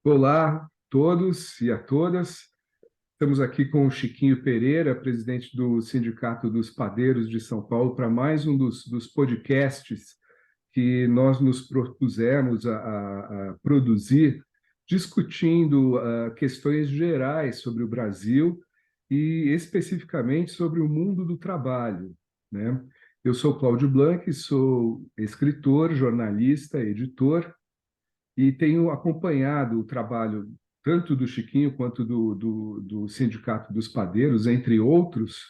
Olá a todos e a todas. Estamos aqui com o Chiquinho Pereira, presidente do Sindicato dos Padeiros de São Paulo, para mais um dos podcasts que nós nos propusemos a produzir, discutindo questões gerais sobre o Brasil e especificamente sobre o mundo do trabalho, né? Eu sou Cláudio Blanc, sou escritor, jornalista, editor e tenho acompanhado o trabalho tanto do Chiquinho quanto do Sindicato dos Padeiros, entre outros,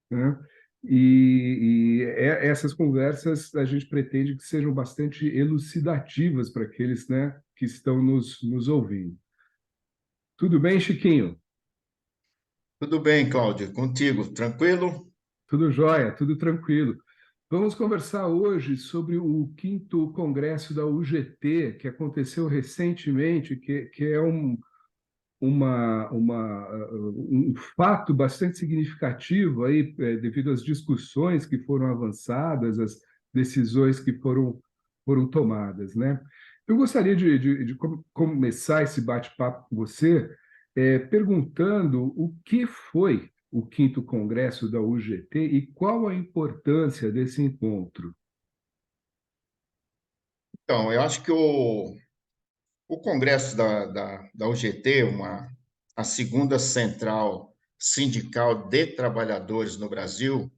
né? Essas conversas a gente pretende que sejam bastante elucidativas para aqueles, né, que estão nos ouvindo. Tudo bem, Chiquinho? Tudo bem, Cláudio? Contigo, tranquilo? Tudo jóia, tudo tranquilo. Vamos conversar hoje sobre o quinto congresso da UGT, que aconteceu recentemente, que é um fato bastante significativo aí, devido às discussões que foram avançadas, às decisões que foram tomadas, né? Eu gostaria de começar esse bate-papo com você, perguntando o que foi o quinto congresso da UGT e qual a importância desse encontro. Então, eu acho que o Congresso da UGT, a segunda central sindical de trabalhadores no Brasil,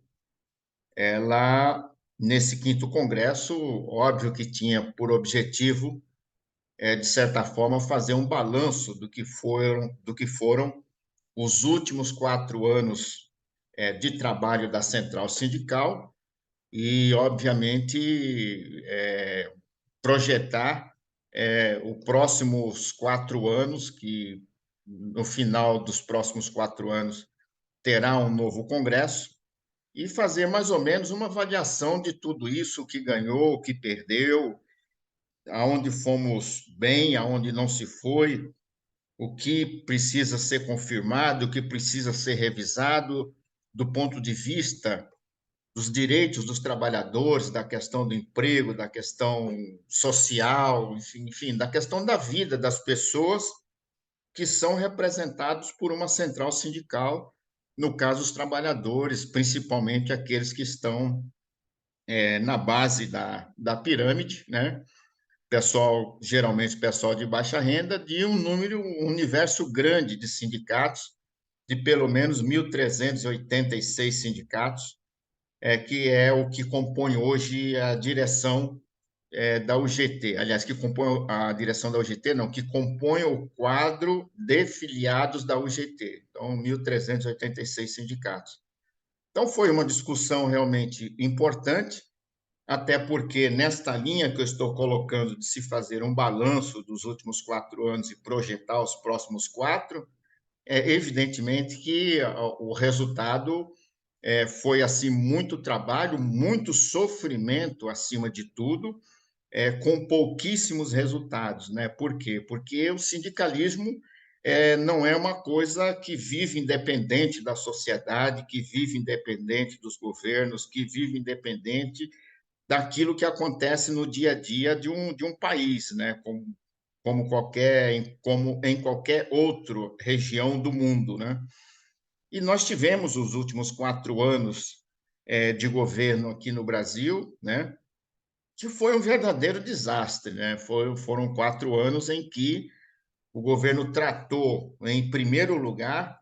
ela, nesse quinto congresso, óbvio que tinha por objetivo, de certa forma, fazer um balanço do que foram os últimos 4 anos, de trabalho da central sindical e, obviamente, projetar os próximos 4 anos, que no final dos próximos 4 anos terá um novo Congresso, e fazer mais ou menos uma avaliação de tudo isso, o que ganhou, o que perdeu, aonde fomos bem, aonde não se foi, o que precisa ser confirmado, o que precisa ser revisado do ponto de vista dos direitos dos trabalhadores, da questão do emprego, da questão social, enfim, da questão da vida das pessoas que são representados por uma central sindical, no caso, os trabalhadores, principalmente aqueles que estão na base da pirâmide, né? Pessoal, geralmente pessoal de baixa renda, de um universo grande de sindicatos, de pelo menos 1.386 sindicatos, que é o que compõe hoje a direção da UGT. Aliás, que compõe a direção da UGT, não, que compõe o quadro de filiados da UGT. Então, 1.386 sindicatos. Então, foi uma discussão realmente importante, até porque, nesta linha que eu estou colocando de se fazer um balanço dos últimos 4 anos e projetar os próximos quatro, evidentemente que o resultado foi assim muito trabalho, muito sofrimento acima de tudo, com pouquíssimos resultados, né? Por quê? Porque o sindicalismo não é uma coisa que vive independente da sociedade, que vive independente dos governos, que vive independente daquilo que acontece no dia a dia de um país, né? Como em qualquer outra região do mundo, né? E nós tivemos os últimos 4 anos de governo aqui no Brasil, né? Que foi um verdadeiro desastre, né? Foram 4 anos em que o governo tratou, em primeiro lugar,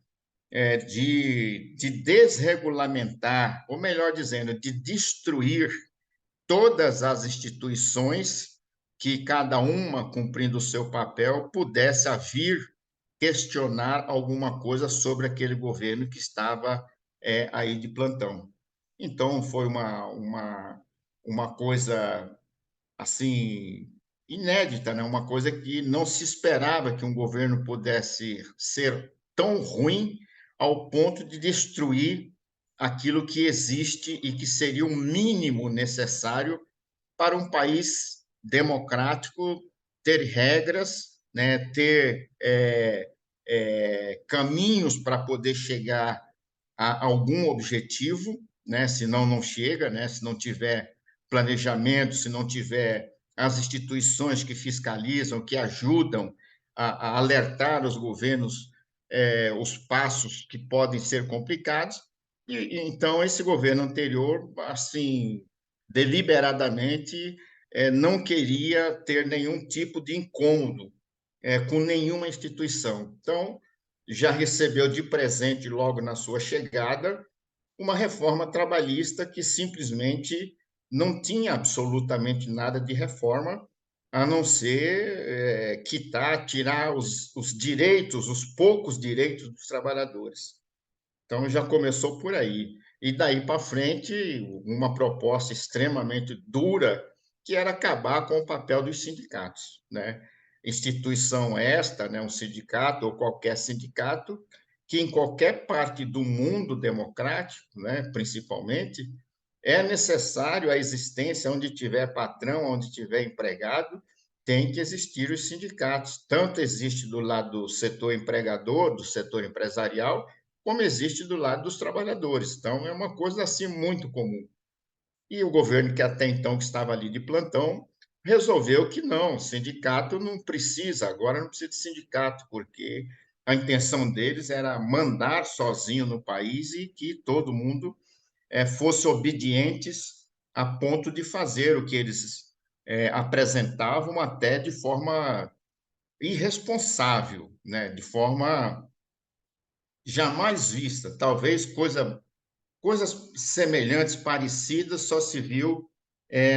de desregulamentar, ou melhor dizendo, de destruir todas as instituições que cada uma, cumprindo o seu papel, pudesse vir questionar alguma coisa sobre aquele governo que estava aí de plantão. Então, foi uma coisa assim inédita, né? Uma coisa que não se esperava que um governo pudesse ser tão ruim ao ponto de destruir aquilo que existe e que seria o mínimo necessário para um país democrático ter regras, né? Ter caminhos para poder chegar a algum objetivo, né? Senão não chega, né? Se não tiver planejamento, se não tiver as instituições que fiscalizam, que ajudam a alertar os governos os passos que podem ser complicados. Então, esse governo anterior, assim, deliberadamente, não queria ter nenhum tipo de incômodo com nenhuma instituição. Então, já recebeu de presente, logo na sua chegada, uma reforma trabalhista que simplesmente não tinha absolutamente nada de reforma, a não ser quitar, tirar os direitos, os poucos direitos dos trabalhadores. Então, já começou por aí. E daí para frente, uma proposta extremamente dura, que era acabar com o papel dos sindicatos, né? Instituição esta, né, um sindicato ou qualquer sindicato, que em qualquer parte do mundo democrático, né, principalmente, é necessário a existência onde tiver patrão, onde tiver empregado, tem que existir os sindicatos. Tanto existe do lado do setor empregador, do setor empresarial, como existe do lado dos trabalhadores. Então, é uma coisa assim muito comum. E o governo, que até então que estava ali de plantão, resolveu que não, sindicato não precisa, agora não precisa de sindicato, porque a intenção deles era mandar sozinho no país e que todo mundo fosse obedientes a ponto de fazer o que eles apresentavam até de forma irresponsável, né? De forma jamais vista. Talvez coisas semelhantes, parecidas, só se viu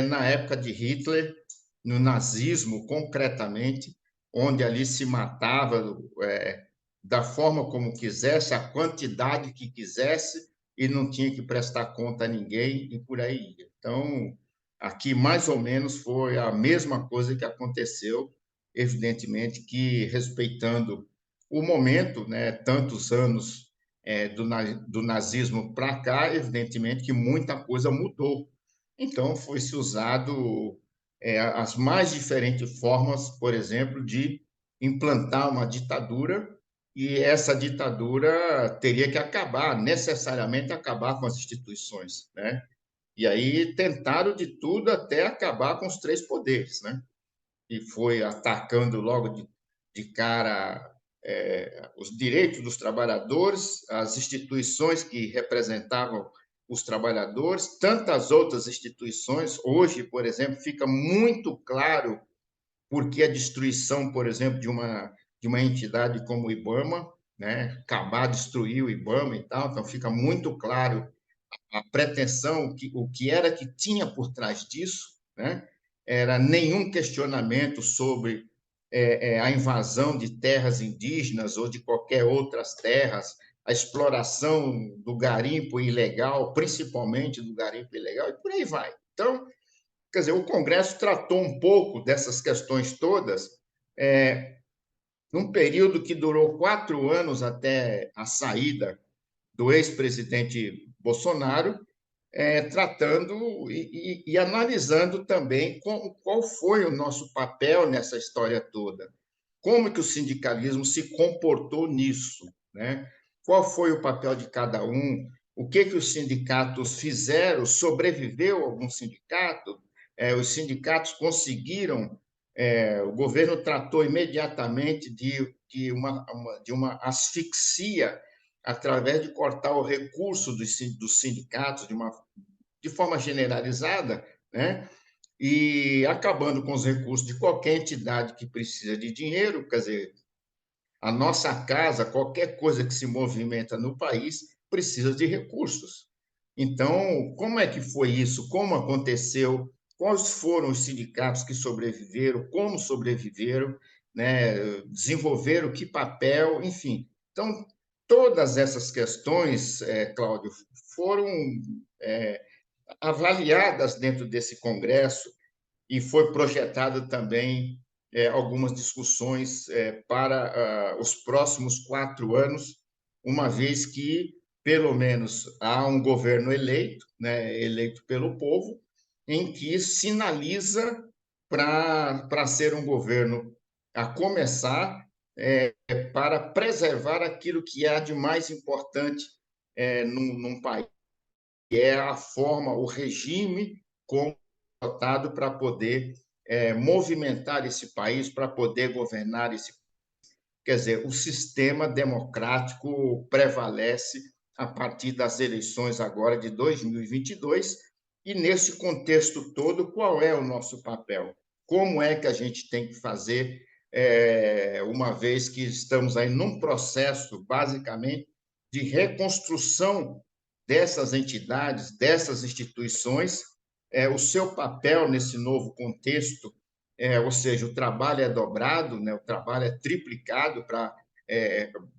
na época de Hitler, no nazismo, concretamente, onde ali se matava da forma como quisesse, a quantidade que quisesse, e não tinha que prestar conta a ninguém, e por aí ia. Então, aqui mais ou menos foi a mesma coisa que aconteceu, evidentemente que respeitando o momento, né, tantos anos do nazismo para cá, evidentemente que muita coisa mudou. Então, foi-se usado as mais diferentes formas, por exemplo, de implantar uma ditadura, e essa ditadura teria que acabar, necessariamente acabar com as instituições, né? E aí tentaram de tudo até acabar com os três poderes, né? E foi atacando logo de cara os direitos dos trabalhadores, as instituições que representavam os trabalhadores, tantas outras instituições. Hoje, por exemplo, fica muito claro porque a destruição, por exemplo, de uma entidade como o IBAMA, né, acabar, destruir o IBAMA e tal, então fica muito claro a pretensão, o que era que tinha por trás disso, né? Era nenhum questionamento sobre a invasão de terras indígenas ou de qualquer outras terras, a exploração do garimpo ilegal, principalmente do garimpo ilegal, e por aí vai. Então, quer dizer, o Congresso tratou um pouco dessas questões todas num período que durou 4 anos até a saída do ex-presidente Bolsonaro, tratando e analisando também qual foi o nosso papel nessa história toda, como que o sindicalismo se comportou nisso, né? Qual foi o papel de cada um, o que os sindicatos fizeram, sobreviveu algum sindicato, os sindicatos conseguiram, o governo tratou imediatamente de uma asfixia através de cortar o recurso dos sindicatos de forma generalizada, né? E acabando com os recursos de qualquer entidade que precisa de dinheiro, quer dizer, a nossa casa, qualquer coisa que se movimenta no país, precisa de recursos. Então, como é que foi isso? Como aconteceu? Quais foram os sindicatos que sobreviveram? Como sobreviveram? Né? Desenvolveram que papel? Enfim. Então, todas essas questões, Cláudio, foram avaliadas dentro desse congresso e foi projetada também algumas discussões para os próximos 4 anos, uma vez que, pelo menos, há um governo eleito, né, eleito pelo povo, em que sinaliza para ser um governo, a começar, para preservar aquilo que há de mais importante num país, que é a forma, o regime como dotado para poder movimentar esse país, para poder governar esse país. quer dizer, o sistema democrático prevalece a partir das eleições agora de 2022, e nesse contexto todo, qual é o nosso papel? Como é que a gente tem que fazer, uma vez que estamos aí num processo, basicamente, de reconstrução dessas entidades, dessas instituições, o seu papel nesse novo contexto, ou seja, o trabalho é dobrado, né? O trabalho é triplicado para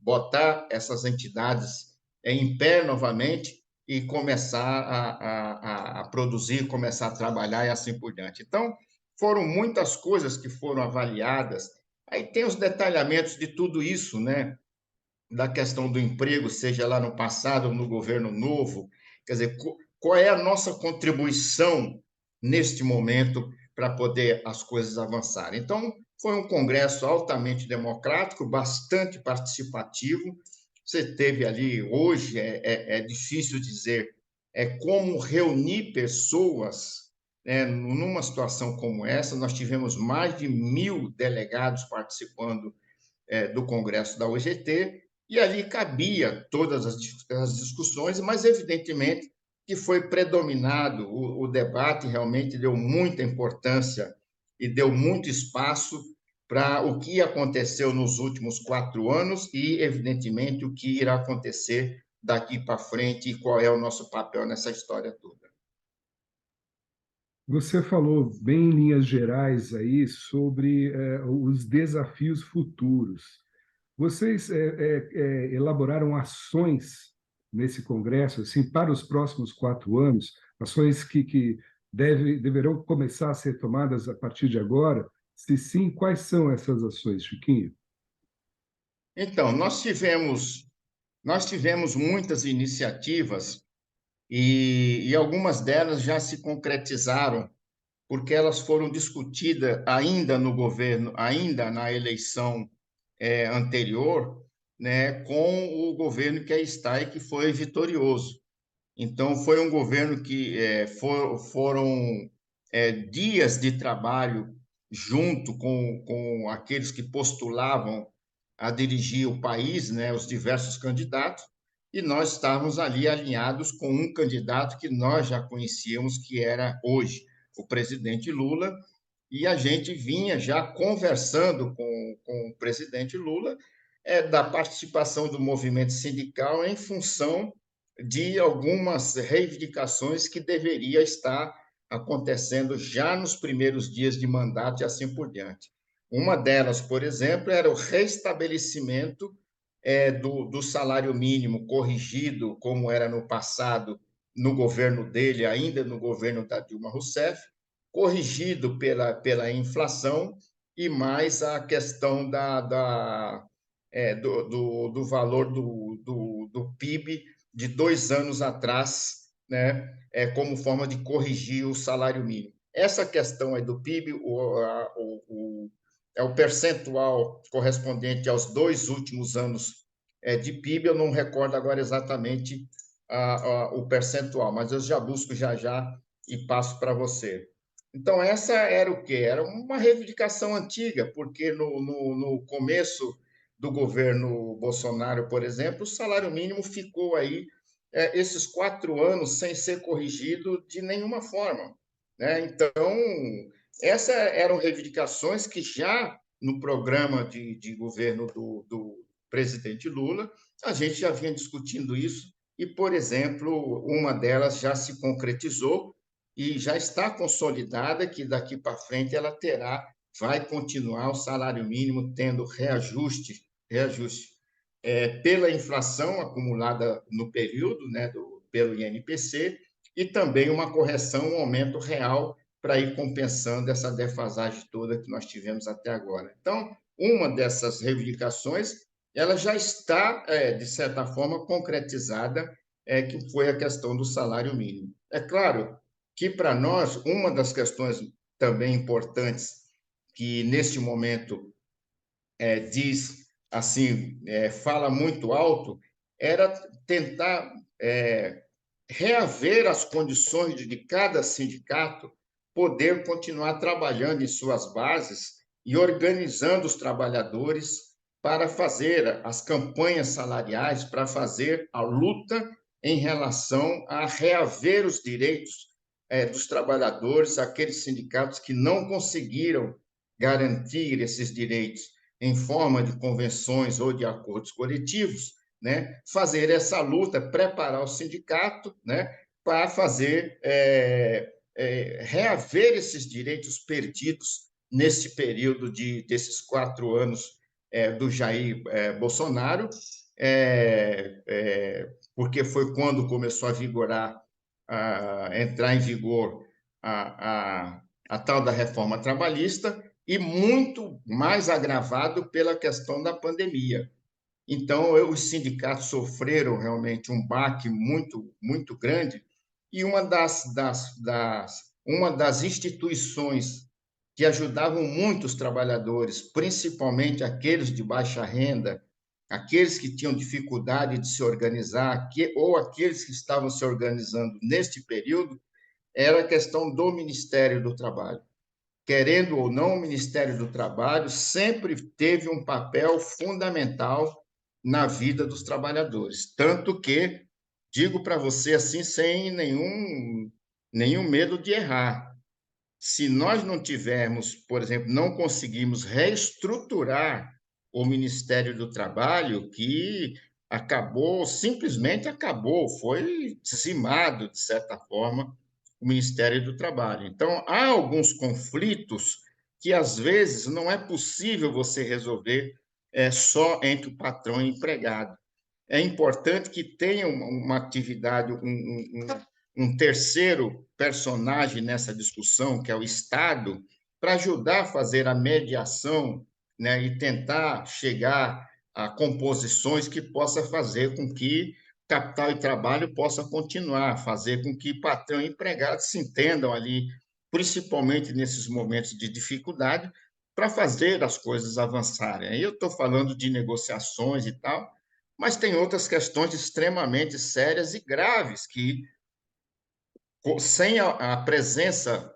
botar essas entidades em pé novamente e começar a produzir, começar a trabalhar e assim por diante. Então, foram muitas coisas que foram avaliadas. Aí tem os detalhamentos de tudo isso, né? Da questão do emprego, seja lá no passado ou no governo novo. Quer dizer, qual é a nossa contribuição neste momento para poder as coisas avançarem? Então, foi um congresso altamente democrático, bastante participativo. Você teve ali, hoje, é difícil dizer como reunir pessoas, né, numa situação como essa. Nós tivemos mais de 1.000 delegados participando do Congresso da UGT, e ali cabia todas as discussões, mas evidentemente que foi predominado o debate, realmente deu muita importância e deu muito espaço para o que aconteceu nos últimos 4 anos e, evidentemente, o que irá acontecer daqui para frente e qual é o nosso papel nessa história toda. Você falou bem em linhas gerais aí sobre os desafios futuros. Vocês elaboraram ações nesse congresso assim para os próximos 4 anos, ações que deverão começar a ser tomadas a partir de agora? Se sim, quais são essas ações, Chiquinho? Então, nós tivemos muitas iniciativas e algumas delas já se concretizaram porque elas foram discutidas ainda no governo, ainda na eleição anterior, né, com o governo que aí está e que foi vitorioso. Então, foi um governo que foram dias de trabalho junto com aqueles que postulavam a dirigir o país, né, os diversos candidatos, e nós estávamos ali alinhados com um candidato que nós já conhecíamos, que era hoje o presidente Lula, e a gente vinha já conversando com o presidente Lula da participação do movimento sindical em função de algumas reivindicações que deveria estar acontecendo já nos primeiros dias de mandato e assim por diante. Uma delas, por exemplo, era o restabelecimento do salário mínimo corrigido, como era no passado, no governo dele, ainda no governo da Dilma Rousseff, corrigido pela inflação e mais a questão do valor do PIB de 2 anos atrás, né, como forma de corrigir o salário mínimo. Essa questão aí do PIB, é o percentual correspondente aos 2 últimos anos de PIB, eu não recordo agora exatamente o percentual, mas eu já busco já e passo para você. Então, essa era o quê? Era uma reivindicação antiga, porque no começo do governo Bolsonaro, por exemplo, o salário mínimo ficou aí esses 4 anos sem ser corrigido de nenhuma forma, né? Então, essas eram reivindicações que já no programa de governo do presidente Lula, a gente já vinha discutindo isso e, por exemplo, uma delas já se concretizou e já está consolidada que daqui para frente ela vai continuar o salário mínimo tendo reajuste pela inflação acumulada no período, né, pelo INPC, e também uma correção, um aumento real para ir compensando essa defasagem toda que nós tivemos até agora. Então, uma dessas reivindicações, ela já está, de certa forma, concretizada, que foi a questão do salário mínimo. É claro que, para nós, uma das questões também importantes que, neste momento, diz assim, fala muito alto, era tentar reaver as condições de cada sindicato poder continuar trabalhando em suas bases e organizando os trabalhadores para fazer as campanhas salariais, para fazer a luta em relação a reaver os direitos dos trabalhadores, aqueles sindicatos que não conseguiram garantir esses direitos em forma de convenções ou de acordos coletivos, né? Fazer essa luta, preparar o sindicato, né? Para fazer reaver esses direitos perdidos nesse período desses 4 anos do Jair Bolsonaro, porque foi quando começou a vigorar, a entrar em vigor a tal da reforma trabalhista, e muito mais agravado pela questão da pandemia. Então, os sindicatos sofreram realmente um baque muito, muito grande, e uma das instituições que ajudavam muito os trabalhadores, principalmente aqueles de baixa renda, aqueles que tinham dificuldade de se organizar, ou aqueles que estavam se organizando neste período, era a questão do Ministério do Trabalho. Querendo ou não, o Ministério do Trabalho sempre teve um papel fundamental na vida dos trabalhadores. Tanto que, digo para você assim, sem nenhum medo de errar, se nós não tivermos, por exemplo, não conseguimos reestruturar o Ministério do Trabalho, que acabou, simplesmente acabou, foi dizimado, de certa forma, o Ministério do Trabalho. Então, há alguns conflitos que, às vezes, não é possível você resolver só entre o patrão e o empregado. É importante que tenha uma atividade, um terceiro personagem nessa discussão, que é o Estado, para ajudar a fazer a mediação, né, e tentar chegar a composições que possa fazer com que capital e trabalho possa continuar, fazer com que patrão e empregado se entendam ali, principalmente nesses momentos de dificuldade, para fazer as coisas avançarem. Aí eu estou falando de negociações e tal, mas tem outras questões extremamente sérias e graves que, sem a presença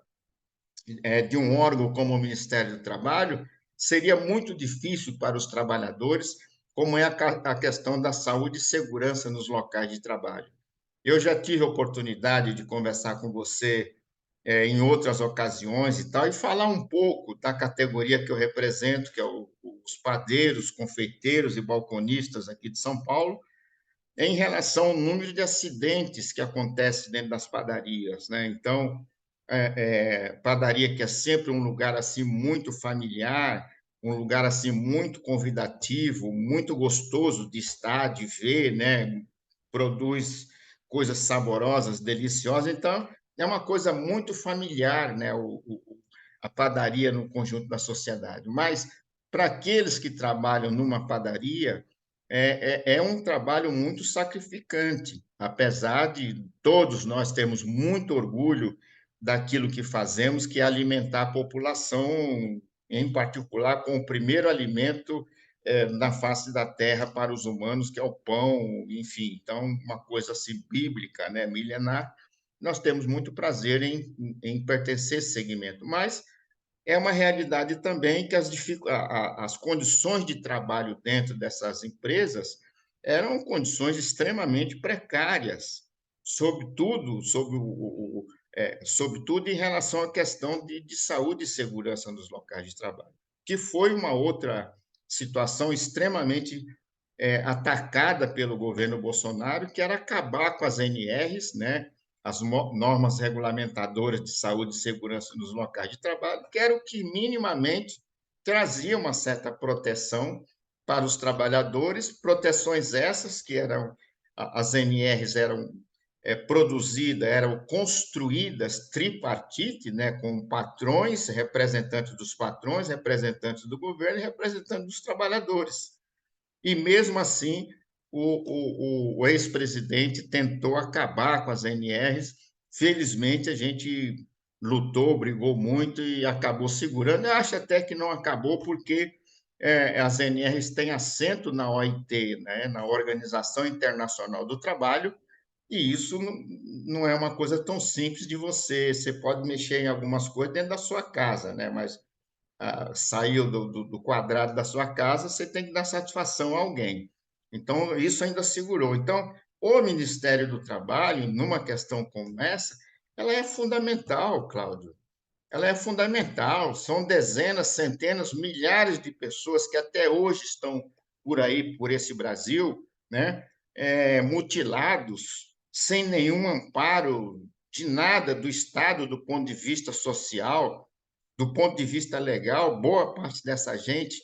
de um órgão como o Ministério do Trabalho, seria muito difícil para os trabalhadores, como é a questão da saúde e segurança nos locais de trabalho. Eu já tive a oportunidade de conversar com você em outras ocasiões e tal, e falar um pouco da categoria que eu represento, que é os padeiros, confeiteiros e balconistas aqui de São Paulo, em relação ao número de acidentes que acontecem dentro das padarias, né? Então, padaria que é sempre um lugar assim muito familiar, um lugar assim muito convidativo, muito gostoso de estar, de ver, né? Produz coisas saborosas, deliciosas. Então, é uma coisa muito familiar, né? A padaria no conjunto da sociedade. Mas para aqueles que trabalham numa padaria, é um trabalho muito sacrificante, apesar de todos nós termos muito orgulho daquilo que fazemos, que é alimentar a população, em particular com o primeiro alimento na face da terra para os humanos, que é o pão, enfim. Então, uma coisa assim bíblica, né, milenar. Nós temos muito prazer em pertencer a esse segmento, mas é uma realidade também que as condições de trabalho dentro dessas empresas eram condições extremamente precárias, sobretudo, sobretudo em relação à questão de saúde e segurança nos locais de trabalho, que foi uma outra situação extremamente atacada pelo governo Bolsonaro, que era acabar com as NRs, né? As normas regulamentadoras de saúde e segurança nos locais de trabalho, que era o que minimamente trazia uma certa proteção para os trabalhadores, proteções essas que eram, as NRs eram produzidas, eram construídas tripartite, né, com patrões, representantes do governo e representantes dos trabalhadores. E, mesmo assim, o ex-presidente tentou acabar com as NRs. Felizmente, a gente lutou, brigou muito e acabou segurando. Eu acho até que não acabou, porque as NRs têm assento na OIT, né, na Organização Internacional do Trabalho, e isso não é uma coisa tão simples de você. Você pode mexer em algumas coisas dentro da sua casa, né, mas saiu do quadrado da sua casa, você tem que dar satisfação a alguém. Então, isso ainda segurou. Então, o Ministério do Trabalho, numa questão como essa, ela é fundamental, Cláudio. Ela é fundamental. São dezenas, centenas, milhares de pessoas que até hoje estão por aí, por esse Brasil, né? Mutilados, sem nenhum amparo de nada do Estado do ponto de vista social, do ponto de vista legal. Boa parte dessa gente,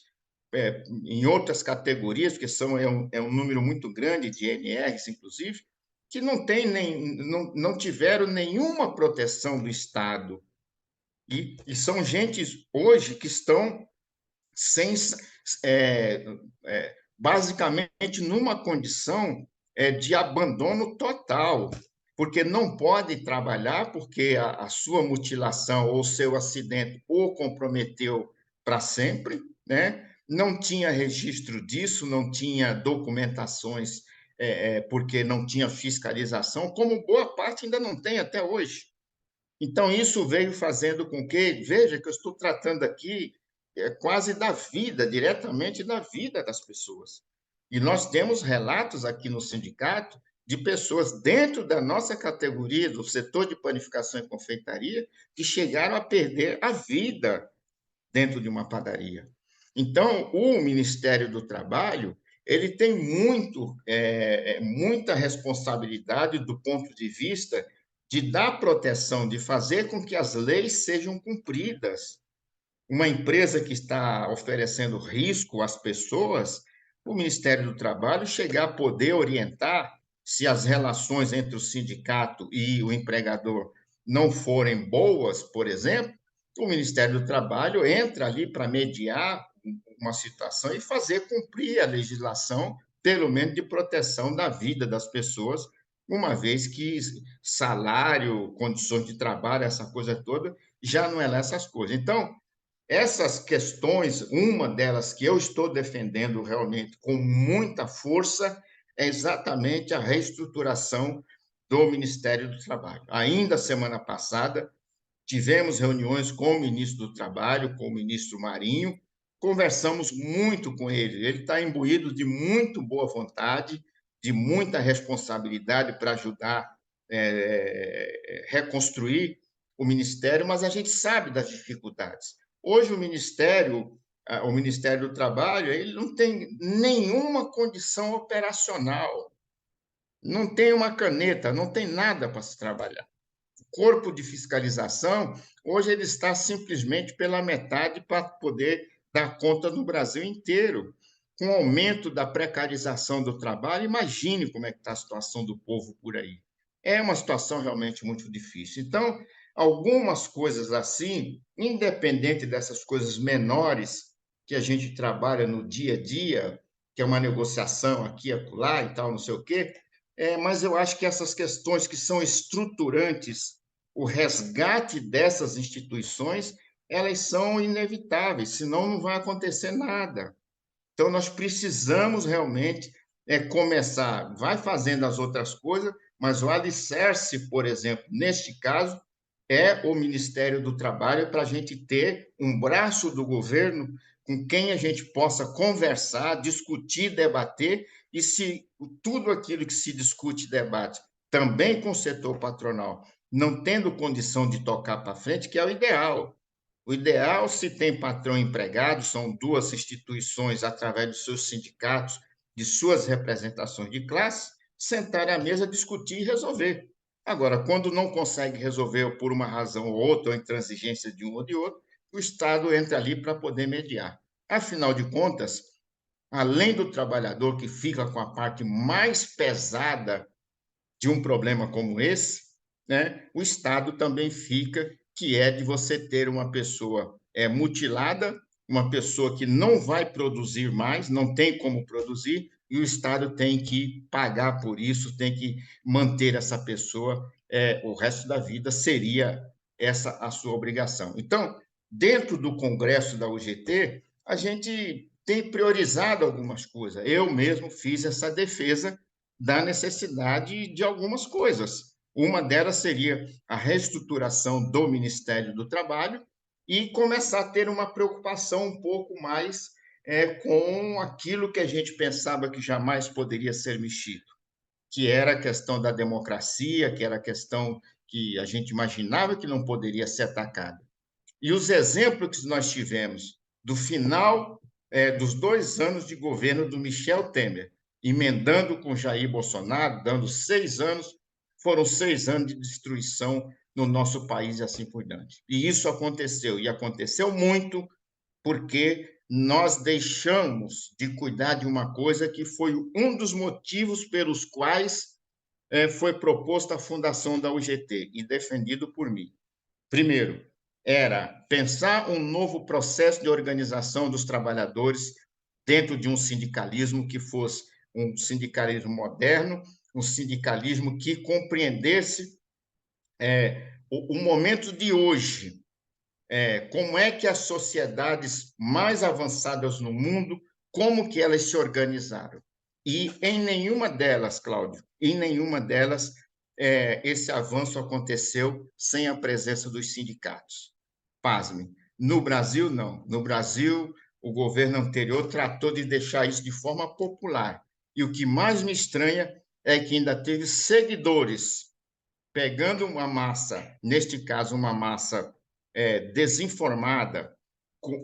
em outras categorias, porque é um número muito grande de NRs, inclusive, que não tiveram nenhuma proteção do Estado. E são gente hoje que estão sem, é, basicamente numa condição de abandono total, porque não pode trabalhar, porque a sua mutilação ou seu acidente o comprometeu para sempre, né? Não tinha registro disso, não tinha documentações, porque não tinha fiscalização, como boa parte ainda não tem até hoje. Então, isso veio fazendo com que, veja que eu estou tratando aqui quase da vida, diretamente da vida das pessoas. E nós temos relatos aqui no sindicato de pessoas dentro da nossa categoria, do setor de panificação e confeitaria, que chegaram a perder a vida dentro de uma padaria. Então, o Ministério do Trabalho ele tem muita responsabilidade do ponto de vista de dar proteção, de fazer com que as leis sejam cumpridas. Uma empresa que está oferecendo risco às pessoas, o Ministério do Trabalho chegar a poder orientar se as relações entre o sindicato e o empregador não forem boas, por exemplo, o Ministério do Trabalho entra ali para mediar uma situação e fazer cumprir a legislação, pelo menos de proteção da vida das pessoas, uma vez que salário, condições de trabalho, essa coisa toda, já não é lá essas coisas. Então, essas questões, uma delas que eu estou defendendo realmente com muita força, é exatamente a reestruturação do Ministério do Trabalho. Ainda semana passada, tivemos reuniões com o ministro do Trabalho, com o ministro Marinho, conversamos muito com ele. Ele está imbuído de muito boa vontade, de muita responsabilidade para ajudar reconstruir o Ministério, mas a gente sabe das dificuldades. Hoje o Ministério do Trabalho, ele não tem nenhuma condição operacional, não tem uma caneta, não tem nada para se trabalhar. O corpo de fiscalização, hoje ele está simplesmente pela metade para poder dar conta no Brasil inteiro. Com o aumento da precarização do trabalho, imagine como é que está a situação do povo por aí. É uma situação realmente muito difícil. Então, algumas coisas assim, independente dessas coisas menores que a gente trabalha no dia a dia, que é uma negociação aqui, acolá e tal, não sei o quê, mas eu acho que essas questões que são estruturantes, o resgate dessas instituições, elas são inevitáveis, senão não vai acontecer nada. Então, nós precisamos realmente começar, vai fazendo as outras coisas, mas o alicerce, por exemplo, neste caso, é o Ministério do Trabalho, para a gente ter um braço do governo com quem a gente possa conversar, discutir, debater, e se tudo aquilo que se discute e debate, também com o setor patronal, não tendo condição de tocar para frente, que é o ideal. O ideal, se tem patrão e empregado, são duas instituições, através dos seus sindicatos, de suas representações de classe, sentar à mesa, discutir e resolver. Agora, quando não consegue resolver por uma razão ou outra, ou intransigência de um ou de outro, o Estado entra ali para poder mediar. Afinal de contas, além do trabalhador que fica com a parte mais pesada de um problema como esse, né, o Estado também fica, que é de você ter uma pessoa mutilada, uma pessoa que não vai produzir mais, não tem como produzir, e o Estado tem que pagar por isso, tem que manter essa pessoa o resto da vida, seria essa a sua obrigação. Então, dentro do Congresso da UGT, a gente tem priorizado algumas coisas. Eu mesmo fiz essa defesa da necessidade de algumas coisas. Uma delas seria a reestruturação do Ministério do Trabalho, e começar a ter uma preocupação um pouco mais com aquilo que a gente pensava que jamais poderia ser mexido, que era a questão da democracia, que era a questão que a gente imaginava que não poderia ser atacada. E os exemplos que nós tivemos do final dos 2 anos de governo do Michel Temer, emendando com Jair Bolsonaro, dando 6 anos, foram 6 anos de destruição no nosso país e assim por diante. E isso aconteceu, e aconteceu muito porque nós deixamos de cuidar de uma coisa que foi um dos motivos pelos quais foi proposta a fundação da UGT e defendido por mim. Primeiro, era pensar um novo processo de organização dos trabalhadores dentro de um sindicalismo que fosse um sindicalismo moderno, um sindicalismo que compreendesse o momento de hoje, como é que as sociedades mais avançadas no mundo, como que elas se organizaram. E em nenhuma delas, Cláudio, em nenhuma delas esse avanço aconteceu sem a presença dos sindicatos. Pasme. No Brasil, não. No Brasil, o governo anterior tratou de deixar isso de forma popular. E o que mais me estranha é que ainda teve seguidores pegando uma massa, neste caso, uma massa desinformada,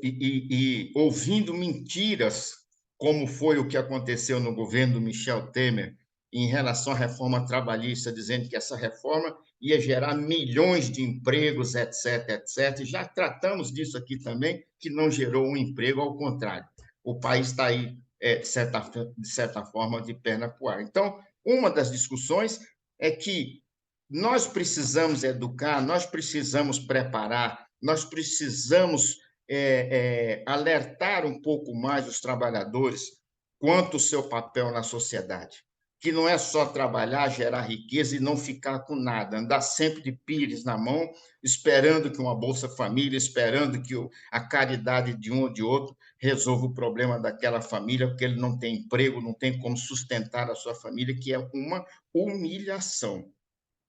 e ouvindo mentiras, como foi o que aconteceu no governo do Michel Temer, em relação à reforma trabalhista, dizendo que essa reforma ia gerar milhões de empregos, etc, etc. Já tratamos disso aqui também, que não gerou um emprego, ao contrário. O país está aí, de certa forma, de perna para o ar. Então, uma das discussões é que nós precisamos educar, nós precisamos preparar, nós precisamos alertar um pouco mais os trabalhadores quanto ao seu papel na sociedade, que não é só trabalhar, gerar riqueza e não ficar com nada, andar sempre de pires na mão, esperando que uma Bolsa Família, esperando que a caridade de um ou de outro resolva o problema daquela família, porque ele não tem emprego, não tem como sustentar a sua família, que é uma humilhação.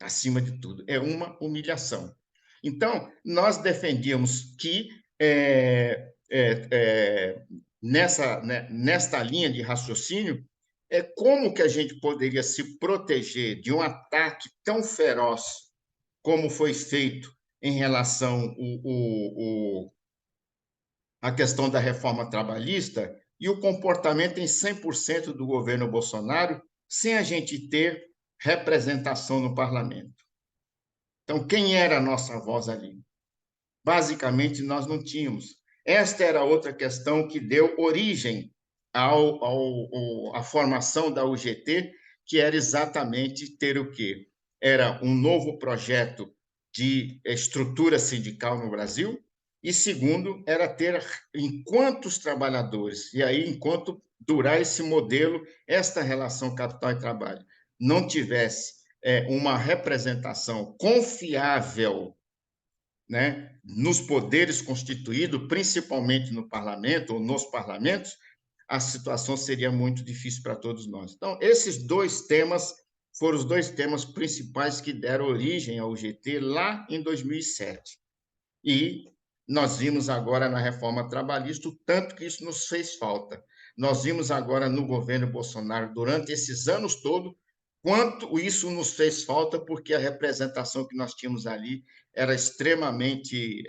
Acima de tudo, é uma humilhação. Então, nós defendíamos que, nesta linha de raciocínio, como que a gente poderia se proteger de um ataque tão feroz como foi feito em relação à questão da reforma trabalhista e o comportamento em 100% do governo Bolsonaro, sem a gente ter representação no parlamento. Então, quem era a nossa voz ali? Basicamente, nós não tínhamos. Esta era outra questão que deu origem à formação da UGT, que era exatamente ter o quê? Era um novo projeto de estrutura sindical no Brasil, e segundo, era ter, enquanto os trabalhadores, e aí enquanto durar esse modelo, esta relação capital e trabalho, não tivesse uma representação confiável, né, nos poderes constituídos, principalmente no parlamento ou nos parlamentos, a situação seria muito difícil para todos nós. Então, esses dois temas foram os dois temas principais que deram origem ao UGT lá em 2007. E nós vimos agora na reforma trabalhista o tanto que isso nos fez falta. Nós vimos agora no governo Bolsonaro, durante esses anos todos, quanto isso nos fez falta, porque a representação que nós tínhamos ali era extremamente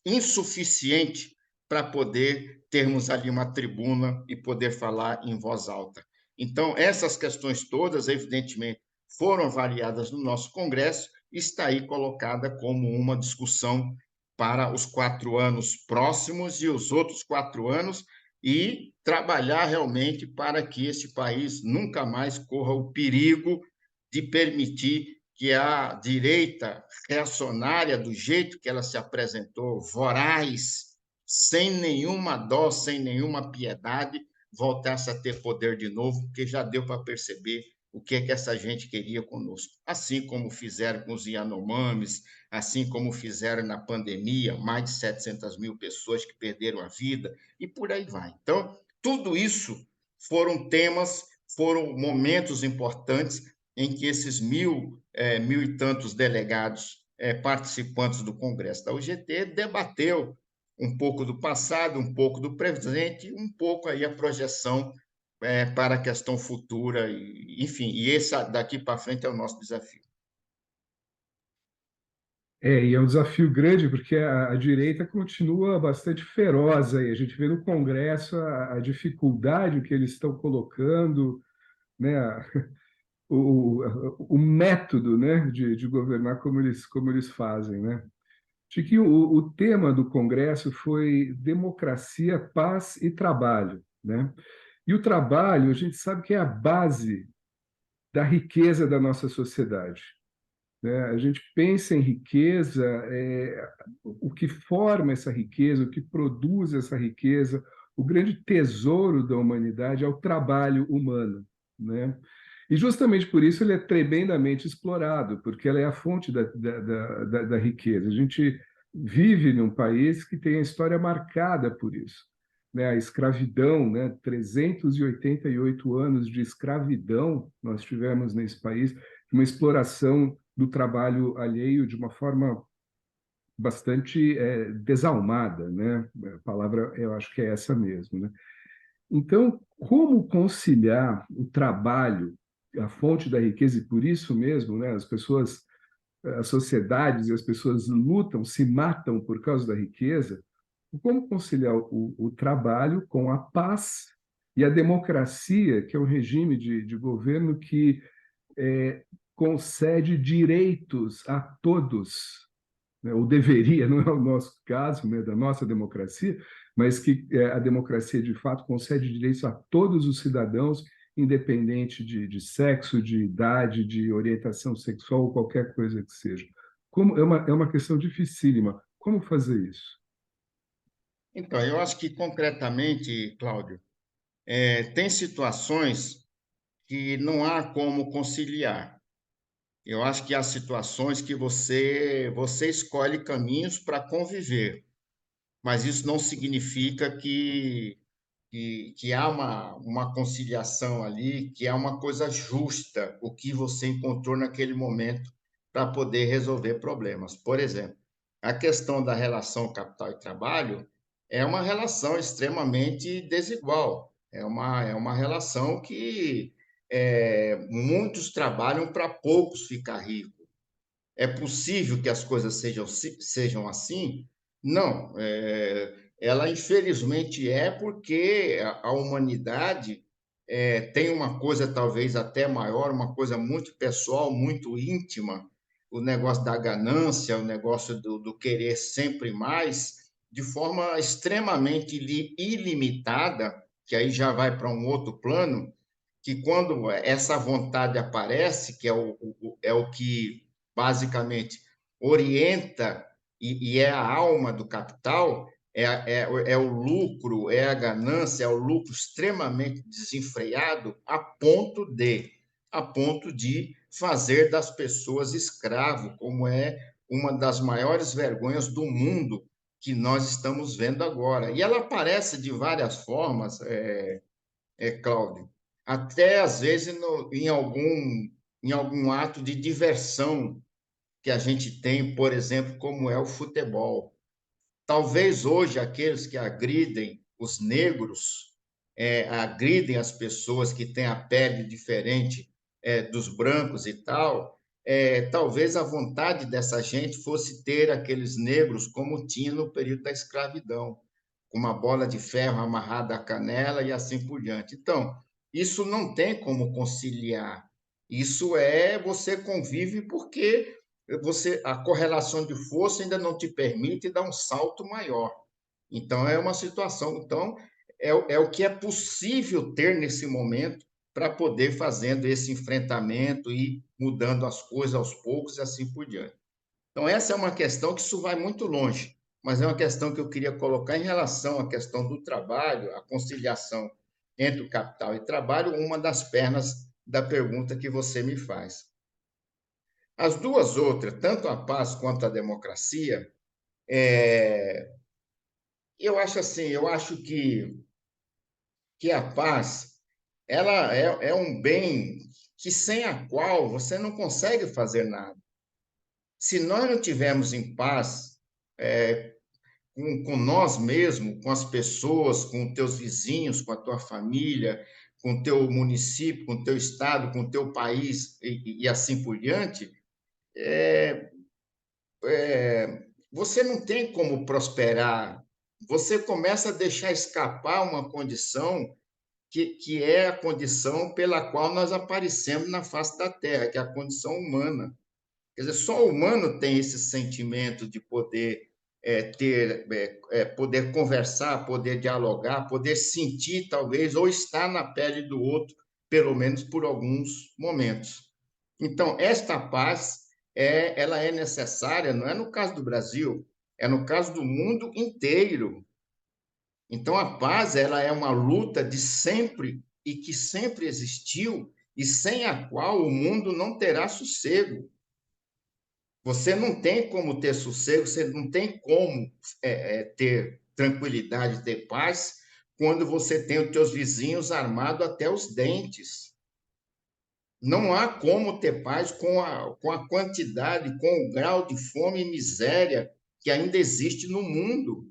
insuficiente para poder termos ali uma tribuna e poder falar em voz alta. Então, essas questões todas, evidentemente, foram avaliadas no nosso Congresso e está aí colocada como uma discussão para os 4 anos próximos e os outros 4 anos, e trabalhar realmente para que esse país nunca mais corra o perigo de permitir que a direita reacionária, do jeito que ela se apresentou, voraz, sem nenhuma dó, sem nenhuma piedade, voltasse a ter poder de novo, porque já deu para perceber o que é que essa gente queria conosco. Assim como fizeram com os Yanomamis, assim como fizeram na pandemia, mais de 700 mil pessoas que perderam a vida, e por aí vai. Então, tudo isso foram temas, foram momentos importantes em que esses mil e tantos delegados participantes do Congresso da UGT, debateu um pouco do passado, um pouco do presente, um pouco aí a projeção para a questão futura, enfim, e esse daqui para frente é o nosso desafio. E é um desafio grande, porque a direita continua bastante feroz aí. A gente vê no Congresso a dificuldade que eles estão colocando, né? O método, né, de governar como eles fazem, né? Chiquinho, o tema do Congresso foi democracia, paz e trabalho, né? E o trabalho, a gente sabe que é a base da riqueza da nossa sociedade, né? A gente pensa em riqueza, o que forma essa riqueza, o que produz essa riqueza, o grande tesouro da humanidade é o trabalho humano, né? E justamente por isso ele é tremendamente explorado, porque ela é a fonte da riqueza. A gente vive num país que tem a história marcada por isso, né? A escravidão, né? 388 anos de escravidão nós tivemos nesse país, uma exploração do trabalho alheio de uma forma bastante desalmada, né? A palavra eu acho que é essa mesmo, né? Então, como conciliar o trabalho, a fonte da riqueza, e por isso mesmo, né, as pessoas, as sociedades e as pessoas lutam, se matam por causa da riqueza, como conciliar o trabalho com a paz e a democracia, que é um regime de governo que é, concede direitos a todos, né, ou deveria, não é o nosso caso, né, da nossa democracia, mas que a democracia de fato concede direitos a todos os cidadãos, independente sexo, de idade, de orientação sexual ou qualquer coisa que seja. Como é uma questão dificílima. Como fazer isso? Então, eu acho que concretamente, Cláudio, tem situações que não há como conciliar. Eu acho que há situações que você escolhe caminhos para conviver, mas isso não significa que há uma conciliação ali, que é uma coisa justa o que você encontrou naquele momento para poder resolver problemas. Por exemplo, a questão da relação capital e trabalho é uma relação extremamente desigual. É uma relação que muitos trabalham para poucos ficar ricos. É possível que as coisas sejam assim? Não. Ela, infelizmente, é porque a humanidade tem uma coisa talvez até maior, uma coisa muito pessoal, muito íntima, o negócio da ganância, o negócio do querer sempre mais, de forma extremamente ilimitada, que aí já vai para um outro plano, que quando essa vontade aparece, que é o que basicamente orienta e é a alma do capital, é o lucro, é a ganância, é o lucro extremamente desenfreado a ponto de fazer das pessoas escravo, como é uma das maiores vergonhas do mundo que nós estamos vendo agora. E ela aparece de várias formas, Cláudio, até às vezes em algum ato de diversão que a gente tem, por exemplo, como é o futebol. Talvez hoje aqueles que agridem os negros, agridem as pessoas que têm a pele diferente dos brancos e tal, talvez a vontade dessa gente fosse ter aqueles negros como tinha no período da escravidão, com uma bola de ferro amarrada à canela e assim por diante. Então, isso não tem como conciliar. Isso você convive porque a correlação de força ainda não te permite dar um salto maior. Então, é uma situação. Então, é o que é possível ter nesse momento para poder fazendo esse enfrentamento e mudando as coisas aos poucos e assim por diante. Então, essa é uma questão que isso vai muito longe, mas é uma questão que eu queria colocar em relação à questão do trabalho, a conciliação entre o capital e trabalho, uma das pernas da pergunta que você me faz. As duas outras, tanto a paz quanto a democracia, eu acho assim, eu acho que a paz ela é um bem que sem a qual você não consegue fazer nada. Se nós não tivermos em paz com nós mesmos, com as pessoas, com os teus vizinhos, com a tua família, com o teu município, com o teu estado, com o teu país e assim por diante, você não tem como prosperar. Você começa a deixar escapar uma condição que é a condição pela qual nós aparecemos na face da Terra, que é a condição humana. Quer dizer, só o humano tem esse sentimento de poder poder conversar, poder dialogar, poder sentir, talvez, ou estar na pele do outro, pelo menos por alguns momentos. Então, esta paz ela é necessária, não é no caso do Brasil, é no caso do mundo inteiro. Então, a paz ela é uma luta de sempre e que sempre existiu e sem a qual o mundo não terá sossego. Você não tem como ter sossego, você não tem como ter tranquilidade, ter paz, quando você tem os teus vizinhos armados até os dentes. Não há como ter paz com a quantidade, com o grau de fome e miséria que ainda existe no mundo.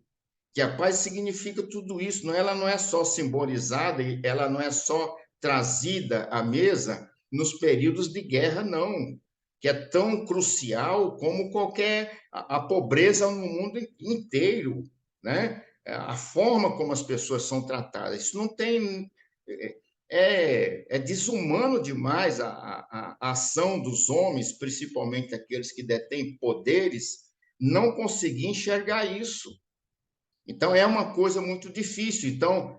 Que a paz significa tudo isso, não, ela não é só simbolizada, ela não é só trazida à mesa nos períodos de guerra, não, que é tão crucial como qualquer a pobreza no mundo inteiro, né? A forma como as pessoas são tratadas, isso não tem é desumano demais a ação dos homens, principalmente aqueles que detêm poderes, não conseguir enxergar isso. Então, é uma coisa muito difícil. Então,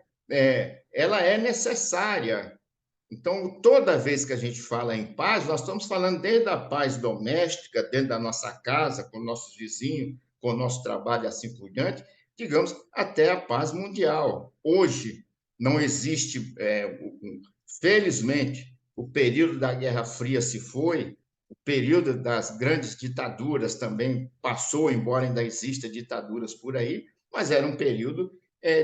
ela é necessária. Então, toda vez que a gente fala em paz, nós estamos falando desde a paz doméstica, dentro da nossa casa, com nossos vizinhos, com o nosso trabalho e assim por diante, digamos, até a paz mundial. Hoje, não existe, felizmente, o período da Guerra Fria se foi, o período das grandes ditaduras também passou, embora ainda exista ditaduras por aí, mas era um período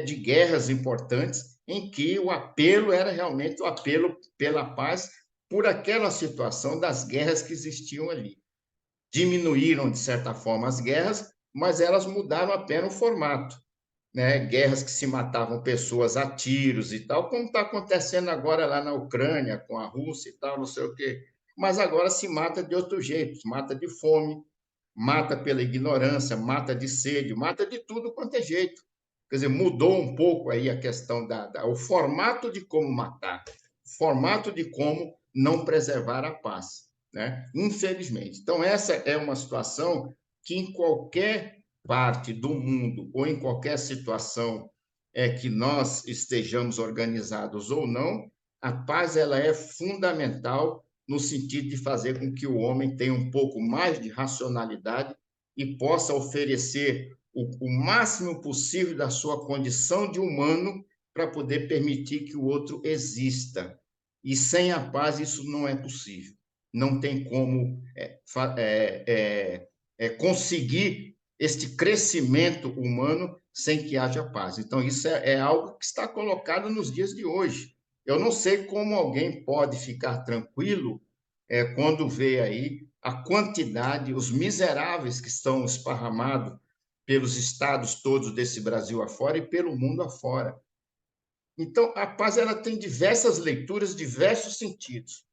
de guerras importantes em que o apelo era realmente o apelo pela paz por aquela situação das guerras que existiam ali. Diminuíram, de certa forma, as guerras, mas elas mudaram apenas o formato. Né? Guerras que se matavam pessoas a tiros e tal, como está acontecendo agora lá na Ucrânia, com a Rússia e tal, não sei o quê. Mas agora se mata de outro jeito, mata de fome, mata pela ignorância, mata de sede, mata de tudo quanto é jeito. Quer dizer, mudou um pouco aí a questão o formato de como matar, o formato de como não preservar a paz, né? Infelizmente. Então, essa é uma situação que em qualquer parte do mundo ou em qualquer situação que nós estejamos organizados ou não, a paz ela é fundamental no sentido de fazer com que o homem tenha um pouco mais de racionalidade e possa oferecer o máximo possível da sua condição de humano para poder permitir que o outro exista. E sem a paz isso não é possível. Não tem como conseguir este crescimento humano sem que haja paz. Então, isso é algo que está colocado nos dias de hoje. Eu não sei como alguém pode ficar tranquilo quando vê aí a quantidade, os miseráveis que estão esparramados pelos estados todos desse Brasil afora e pelo mundo afora. Então, a paz ela tem diversas leituras, diversos sentidos,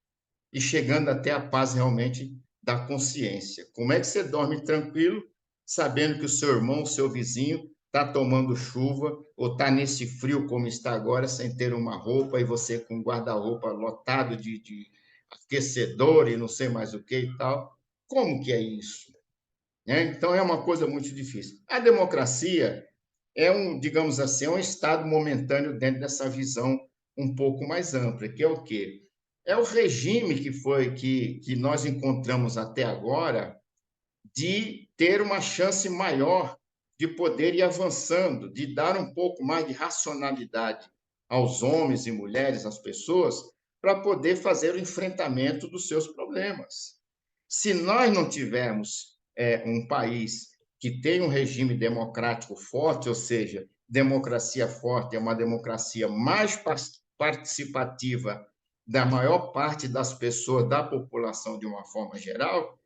e chegando até a paz realmente da consciência. Como é que você dorme tranquilo, sabendo que o seu irmão, o seu vizinho, está tomando chuva ou está nesse frio como está agora, sem ter uma roupa, e você com um guarda-roupa lotado de aquecedor e não sei mais o que e tal? Como que é isso? Então, é uma coisa muito difícil. A democracia digamos assim, um estado momentâneo dentro dessa visão um pouco mais ampla, que é o quê? É o regime que nós encontramos até agora de ter uma chance maior de poder ir avançando, de dar um pouco mais de racionalidade aos homens e mulheres, às pessoas, para poder fazer o enfrentamento dos seus problemas. Se nós não tivermos um país que tem um regime democrático forte, ou seja, democracia forte é uma democracia mais participativa da maior parte das pessoas, da população de uma forma geral,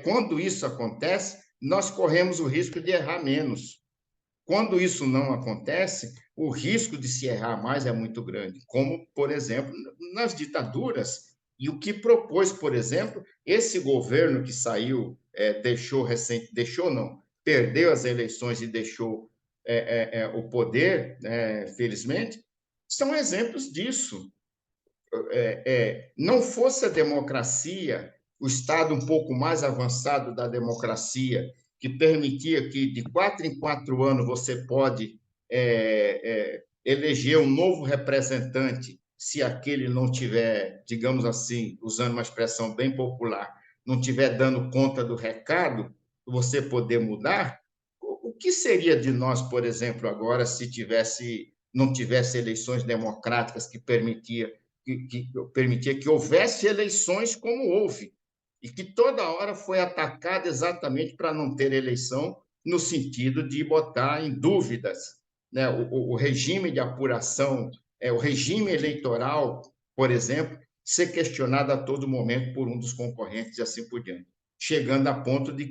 quando isso acontece, nós corremos o risco de errar menos. Quando isso não acontece, o risco de se errar mais é muito grande, como, por exemplo, nas ditaduras. E o que propôs, por exemplo, esse governo que saiu, perdeu as eleições e deixou o poder, felizmente, são exemplos disso. Não fosse a democracia, o estado um pouco mais avançado da democracia, que permitia que de 4 em 4 anos você pode eleger um novo representante, se aquele não tiver, digamos assim, usando uma expressão bem popular, não tiver dando conta do recado, você poder mudar. O que seria de nós, por exemplo, agora, se não tivesse eleições democráticas que permitia que houvesse eleições como houve, e que toda hora foi atacada exatamente para não ter eleição, no sentido de botar em dúvidas, né, o regime de apuração, o regime eleitoral, por exemplo, ser questionado a todo momento por um dos concorrentes e assim por diante, chegando a ponto de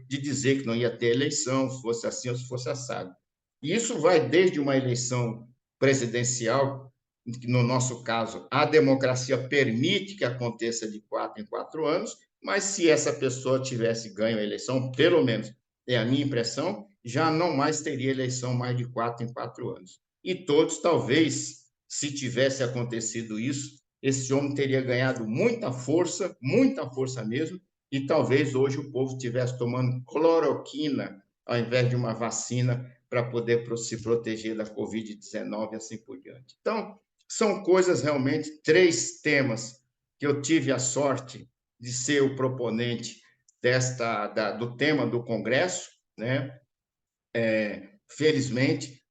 dizer que não ia ter eleição, se fosse assim ou se fosse assado. E isso vai desde uma eleição presidencial, no nosso caso, a democracia permite que aconteça de 4 em 4 anos, mas se essa pessoa tivesse ganho a eleição, pelo menos é a minha impressão, já não mais teria eleição mais de 4 em 4 anos. E todos, talvez, se tivesse acontecido isso, esse homem teria ganhado muita força mesmo, e talvez hoje o povo estivesse tomando cloroquina ao invés de uma vacina para poder se proteger da Covid-19 e assim por diante. Então, são coisas realmente, 3 temas que eu tive a sorte de ser o proponente do tema do Congresso, né? Felizmente,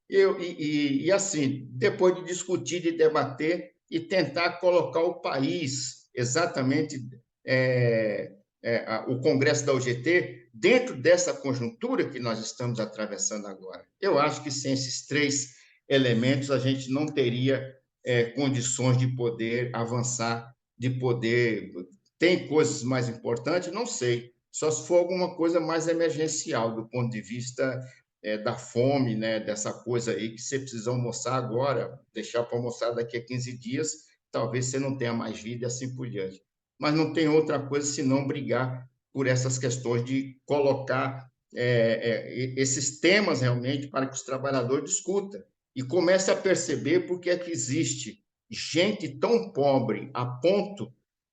assim, depois de discutir, de debater e tentar colocar o país exatamente, o Congresso da UGT dentro dessa conjuntura que nós estamos atravessando agora. Eu acho que sem esses 3 elementos a gente não teria condições de poder avançar, de poder... Tem coisas mais importantes? Não sei. Só se for alguma coisa mais emergencial, do ponto de vista da fome, né? Dessa coisa aí que você precisa almoçar agora, deixar para almoçar daqui a 15 dias, talvez você não tenha mais vida e assim por diante. Mas não tem outra coisa senão brigar por essas questões de colocar esses temas realmente para que os trabalhadores discutam e comece a perceber por que é que existe gente tão pobre a ponto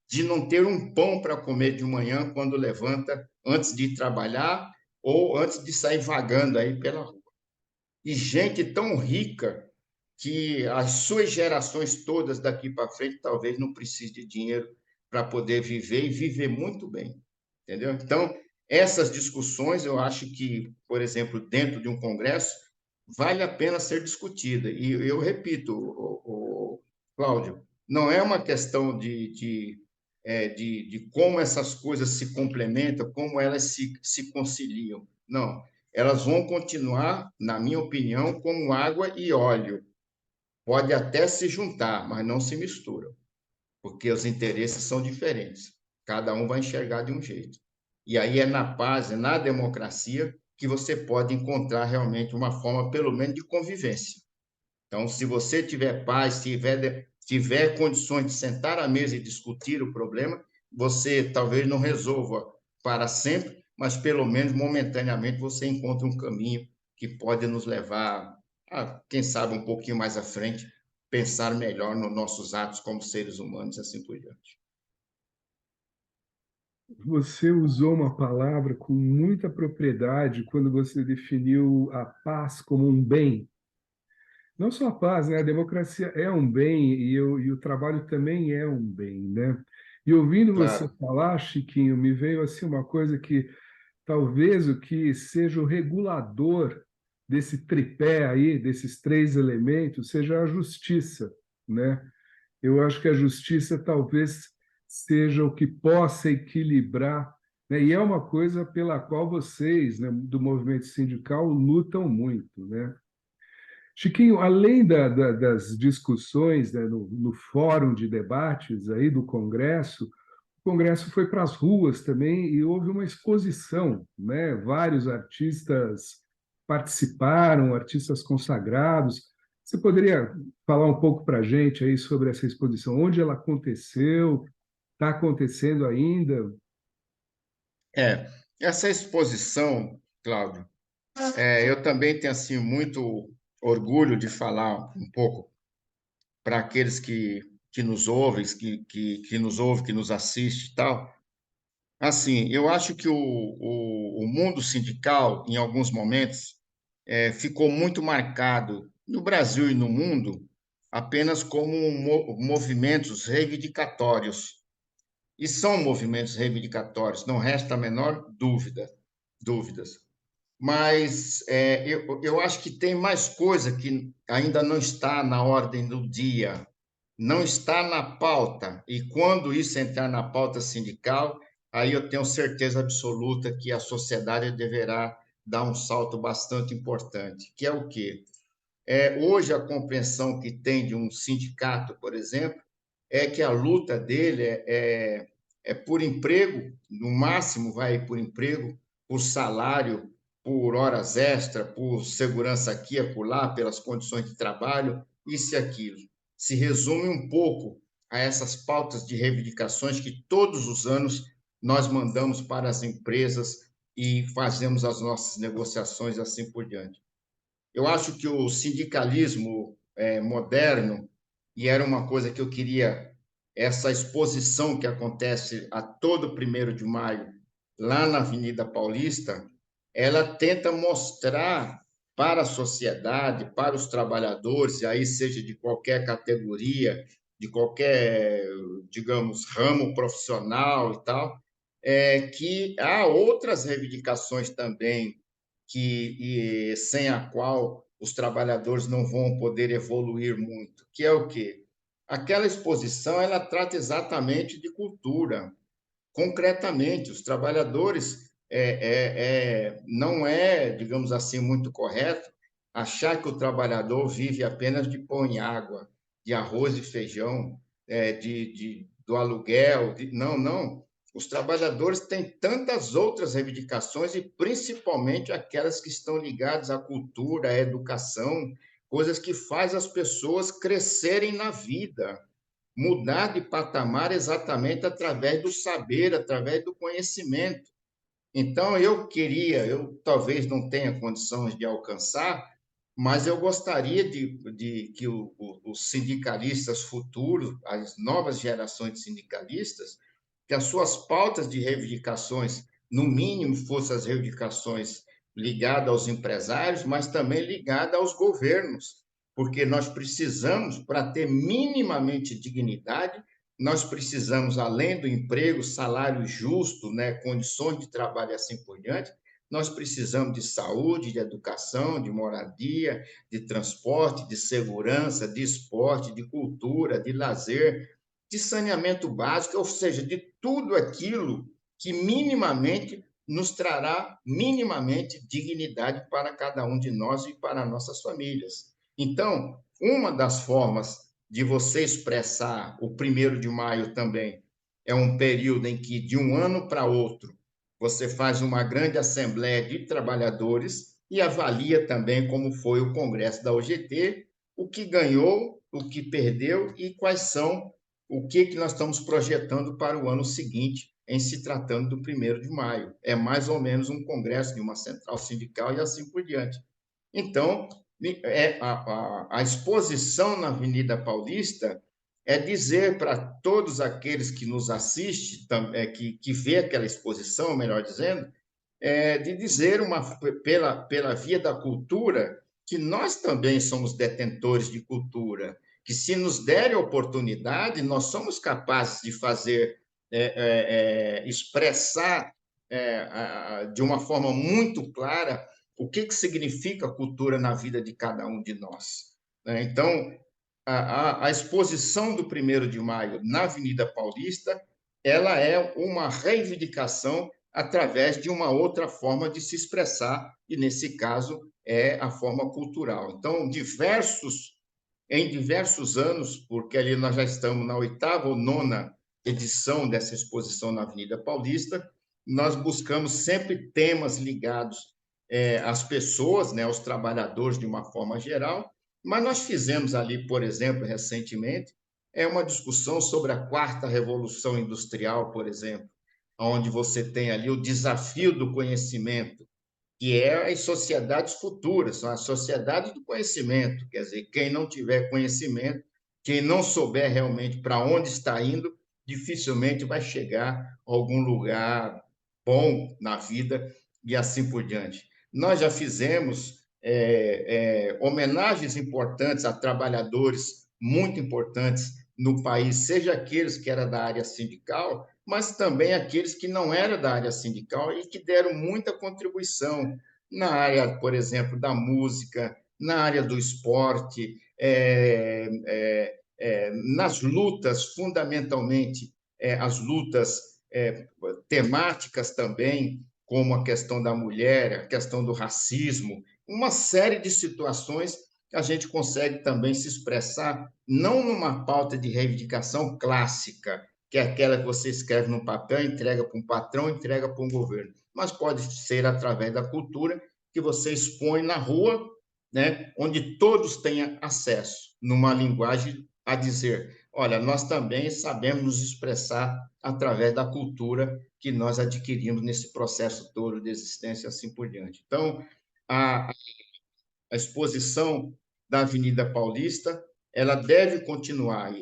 de não ter um pão para comer de manhã quando levanta, antes de ir trabalhar ou antes de sair vagando aí pela rua. E gente tão rica que as suas gerações todas daqui para frente talvez não precise de dinheiro para poder viver e viver muito bem, entendeu? Então, essas discussões, eu acho que, por exemplo, dentro de um congresso, vale a pena ser discutida. E eu repito, Cláudio, não é uma questão de como essas coisas se complementam, como elas se conciliam. Não, elas vão continuar, na minha opinião, como água e óleo. Pode até se juntar, mas não se misturam, porque os interesses são diferentes. Cada um vai enxergar de um jeito. E aí é na paz, é na democracia que você pode encontrar realmente uma forma, pelo menos, de convivência. Então, se você tiver paz, tiver condições de sentar à mesa e discutir o problema, você talvez não resolva para sempre, mas pelo menos momentaneamente você encontra um caminho que pode nos levar a, quem sabe, um pouquinho mais à frente, pensar melhor nos nossos atos como seres humanos e assim por diante. Você usou uma palavra com muita propriedade quando você definiu a paz como um bem. Não só a paz, né? A democracia é um bem e o trabalho também é um bem, né? E ouvindo você Claro. falar, Chiquinho, me veio assim uma coisa que talvez o que seja o regulador desse tripé aí, desses 3 elementos, seja a justiça, né? Eu acho que a justiça talvez seja o que possa equilibrar, né? E é uma coisa pela qual vocês, né, do movimento sindical, lutam muito, né? Chiquinho, além das discussões, né, no fórum de debates aí do Congresso, o Congresso foi para as ruas também e houve uma exposição, né? Vários artistas participaram, artistas consagrados. Você poderia falar um pouco para a gente aí sobre essa exposição? Onde ela aconteceu? Está acontecendo ainda? É, essa exposição, Cláudio, eu também tenho assim muito orgulho de falar um pouco para aqueles que nos ouvem, que nos ouvem, que nos assiste e tal. Assim, eu acho que o mundo sindical, em alguns momentos, ficou muito marcado no Brasil e no mundo apenas como movimentos reivindicatórios. E são movimentos reivindicatórios, não resta a menor dúvidas. Mas eu acho que tem mais coisa que ainda não está na ordem do dia, não está na pauta. E quando isso entrar na pauta sindical, aí eu tenho certeza absoluta que a sociedade deverá dar um salto bastante importante, que é o quê? Hoje, a compreensão que tem de um sindicato, por exemplo, é que a luta dele é por emprego, no máximo vai por emprego, por salário, por horas extra, por segurança aqui e acolá, pelas condições de trabalho, isso e aquilo. Se resume um pouco a essas pautas de reivindicações que todos os anos nós mandamos para as empresas e fazemos as nossas negociações assim por diante. Eu acho que o sindicalismo moderno, e era uma coisa que eu queria, essa exposição que acontece a todo 1º de maio, lá na Avenida Paulista, ela tenta mostrar para a sociedade, para os trabalhadores, e aí seja de qualquer categoria, de qualquer, digamos, ramo profissional e tal, que há outras reivindicações também sem a qual os trabalhadores não vão poder evoluir muito, que é o quê? Aquela exposição ela trata exatamente de cultura. Concretamente, os trabalhadores não é, digamos assim, muito correto achar que o trabalhador vive apenas de pão e água, de arroz e feijão, do aluguel. Não, não. Os trabalhadores têm tantas outras reivindicações e principalmente aquelas que estão ligadas à cultura, à educação, coisas que fazem as pessoas crescerem na vida, mudar de patamar exatamente através do saber, através do conhecimento. Então, eu talvez não tenha condições de alcançar, mas eu gostaria de que os sindicalistas futuros, as novas gerações de sindicalistas, que as suas pautas de reivindicações, no mínimo, fossem as reivindicações ligadas aos empresários, mas também ligadas aos governos, porque nós precisamos, para ter minimamente dignidade, nós precisamos, além do emprego, salário justo, né, condições de trabalho e assim por diante, nós precisamos de saúde, de educação, de moradia, de transporte, de segurança, de esporte, de cultura, de lazer, de saneamento básico, ou seja, de tudo aquilo que minimamente nos trará minimamente dignidade para cada um de nós e para nossas famílias. Então, uma das formas de você expressar o 1º de maio também é um período em que, de um ano para outro, você faz uma grande assembleia de trabalhadores e avalia também como foi o congresso da UGT, o que ganhou, o que perdeu e quais são o que nós estamos projetando para o ano seguinte, em se tratando do 1º de maio. É mais ou menos um congresso de uma central sindical e assim por diante. Então, a exposição na Avenida Paulista é dizer para todos aqueles que nos assistem, que vê aquela exposição, melhor dizendo, de dizer pela via da cultura que nós também somos detentores de cultura, que se nos derem oportunidade, nós somos capazes de fazer, expressar de uma forma muito clara o que significa cultura na vida de cada um de nós. Então, a exposição do 1º de maio na Avenida Paulista, ela é uma reivindicação através de uma outra forma de se expressar, e nesse caso é a forma cultural. Então, em diversos anos, porque ali nós já estamos na 8ª ou 9ª edição dessa exposição na Avenida Paulista, nós buscamos sempre temas ligados às pessoas, né, aos trabalhadores de uma forma geral, mas nós fizemos ali, por exemplo, recentemente, uma discussão sobre a quarta revolução industrial, por exemplo, onde você tem ali o desafio do conhecimento, que é as sociedades futuras, são as sociedades do conhecimento. Quer dizer, quem não tiver conhecimento, quem não souber realmente para onde está indo, dificilmente vai chegar a algum lugar bom na vida e assim por diante. Nós já fizemos homenagens importantes a trabalhadores muito importantes no país, seja aqueles que eram da área sindical, mas também aqueles que não eram da área sindical e que deram muita contribuição na área, por exemplo, da música, na área do esporte, nas lutas, fundamentalmente, as lutas temáticas também, como a questão da mulher, a questão do racismo, uma série de situações que a gente consegue também se expressar, não numa pauta de reivindicação clássica, que é aquela que você escreve no papel, entrega para um patrão, entrega para um governo, mas pode ser através da cultura que você expõe na rua, né, onde todos tenham acesso, numa linguagem a dizer, olha, nós também sabemos nos expressar através da cultura que nós adquirimos nesse processo todo de existência, assim por diante. Então, a, a exposição da Avenida Paulista, ela deve continuar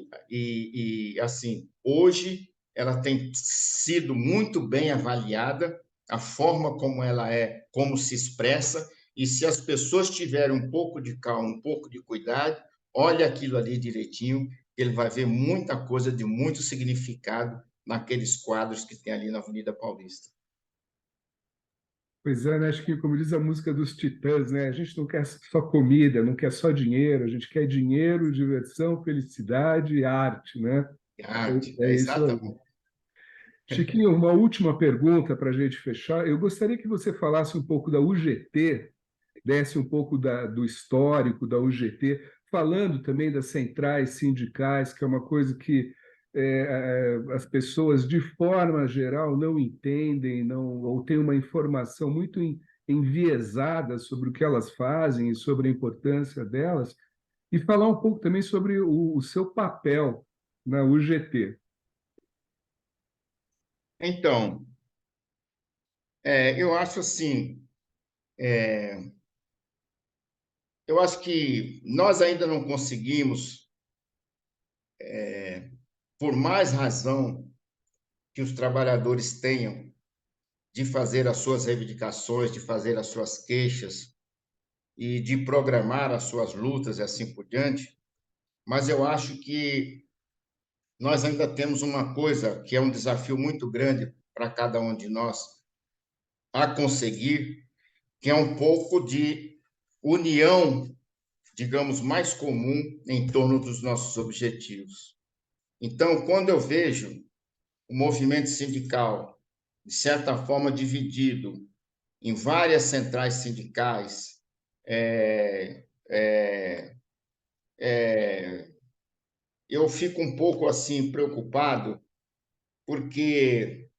assim, hoje ela tem sido muito bem avaliada, a forma como ela é, como se expressa, e se as pessoas tiverem um pouco de calma, um pouco de cuidado, olha aquilo ali direitinho, ele vai ver muita coisa de muito significado naqueles quadros que tem ali na Avenida Paulista. Pois é, né? Acho que, como diz a música dos Titãs, né? A gente não quer só comida, não quer só dinheiro, a gente quer dinheiro, diversão, felicidade e arte, né? Arte, É isso aí. exatamente. Chiquinho, uma última pergunta para a gente fechar. Eu gostaria que você falasse um pouco da UGT, desse um pouco do histórico da UGT, falando também das centrais sindicais, que é uma coisa que as pessoas, de forma geral, não entendem, não, ou têm uma informação muito enviesada sobre o que elas fazem e sobre a importância delas, e falar um pouco também sobre o seu papel na UGT. Então, eu acho assim, eu acho que nós ainda não conseguimos, por mais razão que os trabalhadores tenham de fazer as suas reivindicações, de fazer as suas queixas e de programar as suas lutas e assim por diante, mas eu acho que nós ainda temos uma coisa que é um desafio muito grande para cada um de nós a conseguir, que é um pouco de união, digamos, mais comum em torno dos nossos objetivos. Então, quando eu vejo o movimento sindical, de certa forma, dividido em várias centrais sindicais, eu fico um pouco assim preocupado, porque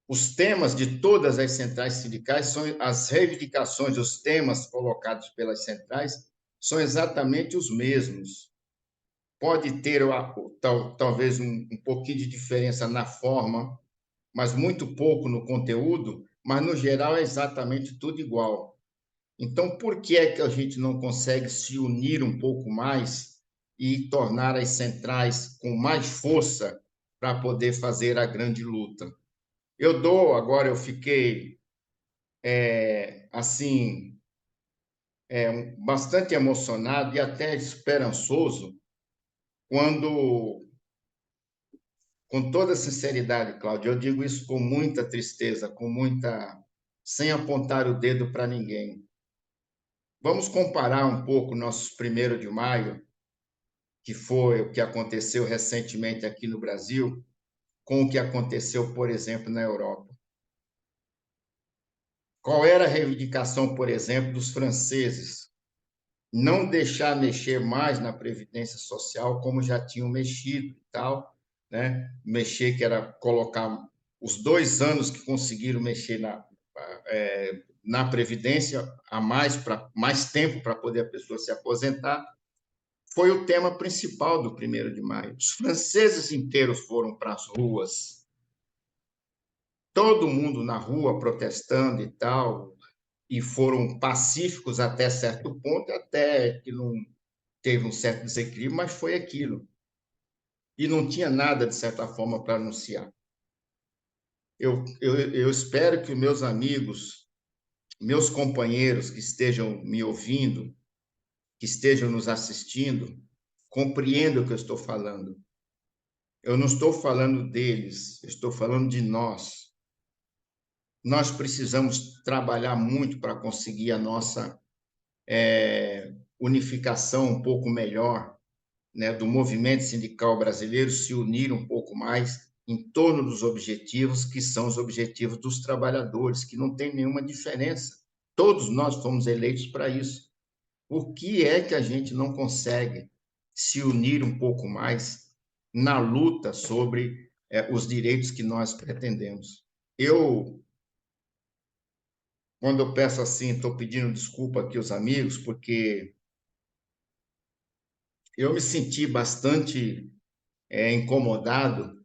os temas de todas as centrais sindicais são as reivindicações, os temas colocados pelas centrais são exatamente os mesmos. Pode ter talvez um pouquinho de diferença na forma, mas muito pouco no conteúdo, mas no geral é exatamente tudo igual. Então, por que é que a gente não consegue se unir um pouco mais e tornar as centrais com mais força para poder fazer a grande luta? Eu fiquei assim, bastante emocionado e até esperançoso quando, com toda sinceridade, Cláudio, eu digo isso com muita tristeza, sem apontar o dedo para ninguém. Vamos comparar um pouco o nosso 1º de maio, que foi o que aconteceu recentemente aqui no Brasil, com o que aconteceu, por exemplo, na Europa. Qual era a reivindicação, por exemplo, dos franceses? Não deixar mexer mais na Previdência Social, como já tinham mexido e tal, né? Mexer, que era colocar os 2 anos que conseguiram mexer na Previdência, a mais tempo para poder a pessoa se aposentar, foi o tema principal do 1º de maio. Os franceses inteiros foram para as ruas, todo mundo na rua protestando e tal, e foram pacíficos até certo ponto, até que não teve um certo desequilíbrio, mas foi aquilo. E não tinha nada, de certa forma, para anunciar. Eu espero que meus amigos, meus companheiros que estejam me ouvindo, que estejam nos assistindo, compreendam o que eu estou falando. Eu não estou falando deles, eu estou falando de nós. Nós precisamos trabalhar muito para conseguir a nossa unificação um pouco melhor, né, do movimento sindical brasileiro se unir um pouco mais em torno dos objetivos que são os objetivos dos trabalhadores, que não tem nenhuma diferença. Todos nós fomos eleitos para isso. Por que é que a gente não consegue se unir um pouco mais na luta sobre os direitos que nós pretendemos? Quando eu peço assim, estou pedindo desculpa aqui aos amigos, porque eu me senti bastante incomodado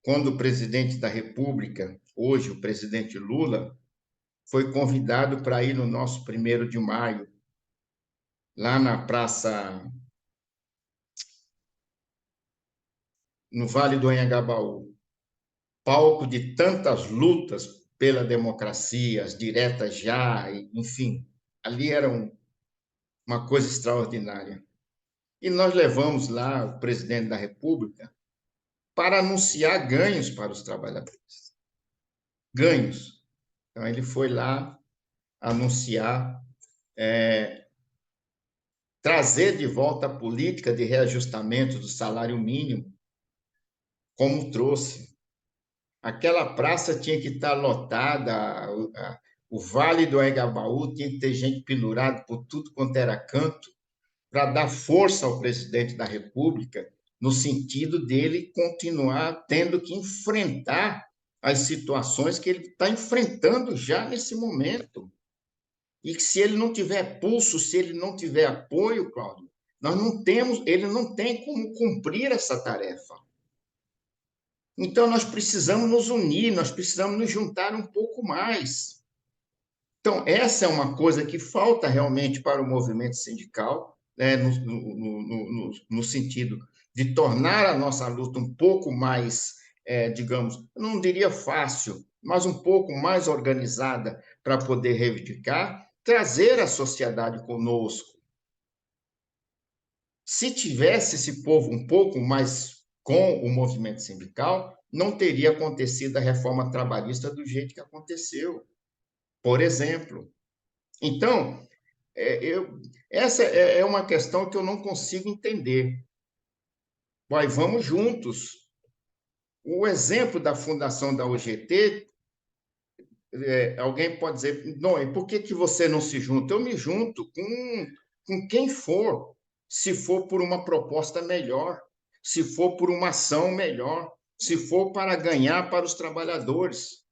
quando o presidente da República, hoje o presidente Lula, foi convidado para ir no nosso 1º de maio, lá na praça, no Vale do Anhangabaú, palco de tantas lutas pela democracia, as diretas já, enfim, ali era uma coisa extraordinária. E nós levamos lá o presidente da República para anunciar ganhos para os trabalhadores. Ganhos. Então, ele foi lá anunciar, trazer de volta a política de reajustamento do salário mínimo, como trouxe. Aquela praça tinha que estar lotada, o Vale do Anhangabaú tinha que ter gente pendurada por tudo quanto era canto, para dar força ao presidente da República, no sentido dele continuar tendo que enfrentar as situações que ele está enfrentando já nesse momento. E que se ele não tiver pulso, se ele não tiver apoio, Cláudio, ele não tem como cumprir essa tarefa. Então, nós precisamos nos unir, nós precisamos nos juntar um pouco mais. Então, essa é uma coisa que falta realmente para o movimento sindical, né, no sentido de tornar a nossa luta um pouco mais, digamos, eu não diria fácil, mas um pouco mais organizada para poder reivindicar, trazer a sociedade conosco. Se tivesse esse povo um pouco mais com o movimento sindical, não teria acontecido a reforma trabalhista do jeito que aconteceu, por exemplo. Então, essa é uma questão que eu não consigo entender. Mas vamos juntos. O exemplo da fundação da UGT, alguém pode dizer, não, e por que você não se junta? Eu me junto com quem for, se for por uma proposta melhor, se for por uma ação melhor, se for para ganhar para os trabalhadores.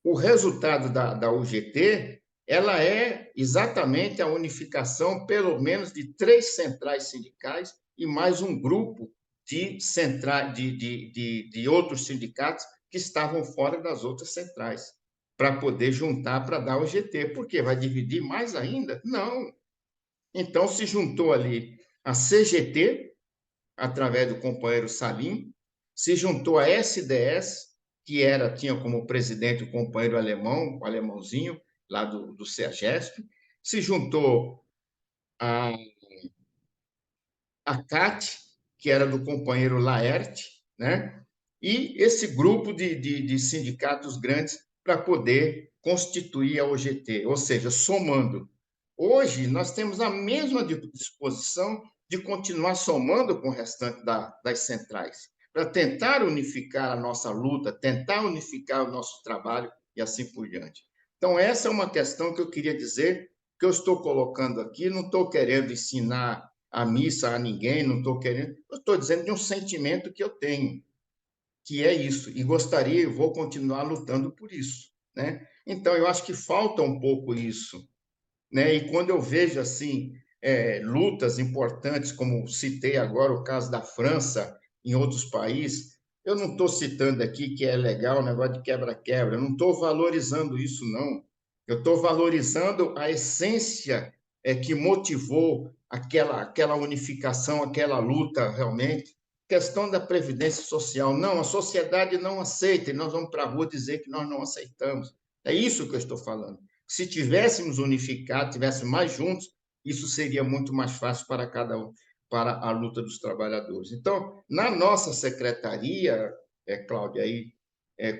O resultado da UGT, ela é exatamente a unificação, pelo menos, de 3 centrais sindicais e mais um grupo de outros sindicatos que estavam fora das outras centrais, para poder juntar para dar o GT. Por quê? Vai dividir mais ainda? Não. Então, se juntou ali a CGT, através do companheiro Salim, se juntou a SDS, que tinha como presidente o companheiro alemão, o alemãozinho, lá do CEAGESP, se juntou a CAT, que era do companheiro Laerte, né? E esse grupo de sindicatos grandes para poder constituir a OGT, ou seja, somando. Hoje, nós temos a mesma disposição de continuar somando com o restante das centrais, para tentar unificar a nossa luta, tentar unificar o nosso trabalho e assim por diante. Então, essa é uma questão que eu queria dizer, que eu estou colocando aqui, não estou querendo ensinar a missa a ninguém, não estou querendo. Eu estou dizendo de um sentimento que eu tenho, que é isso, e gostaria, eu vou continuar lutando por isso, né? Então, eu acho que falta um pouco isso, né? E quando eu vejo assim lutas importantes, como citei agora o caso da França, em outros países, eu não estou citando aqui que é legal o negócio de quebra-quebra, eu não estou valorizando isso, não. Eu estou valorizando a essência que motivou aquela unificação, aquela luta realmente. Questão da previdência social. Não, a sociedade não aceita e nós vamos para a rua dizer que nós não aceitamos. É isso que eu estou falando. Se tivéssemos unificado, tivéssemos mais juntos, isso seria muito mais fácil para cada um, para a luta dos trabalhadores. Então, na nossa secretaria, Cláudia, aí,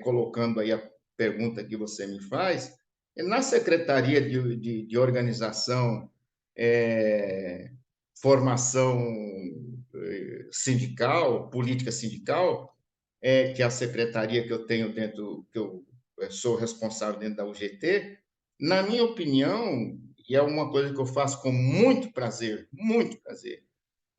colocando aí a pergunta que você me faz, na Secretaria de Organização, Formação Sindical, Política Sindical, que é a secretaria que eu tenho dentro, que eu sou responsável dentro da UGT, na minha opinião, e é uma coisa que eu faço com muito prazer,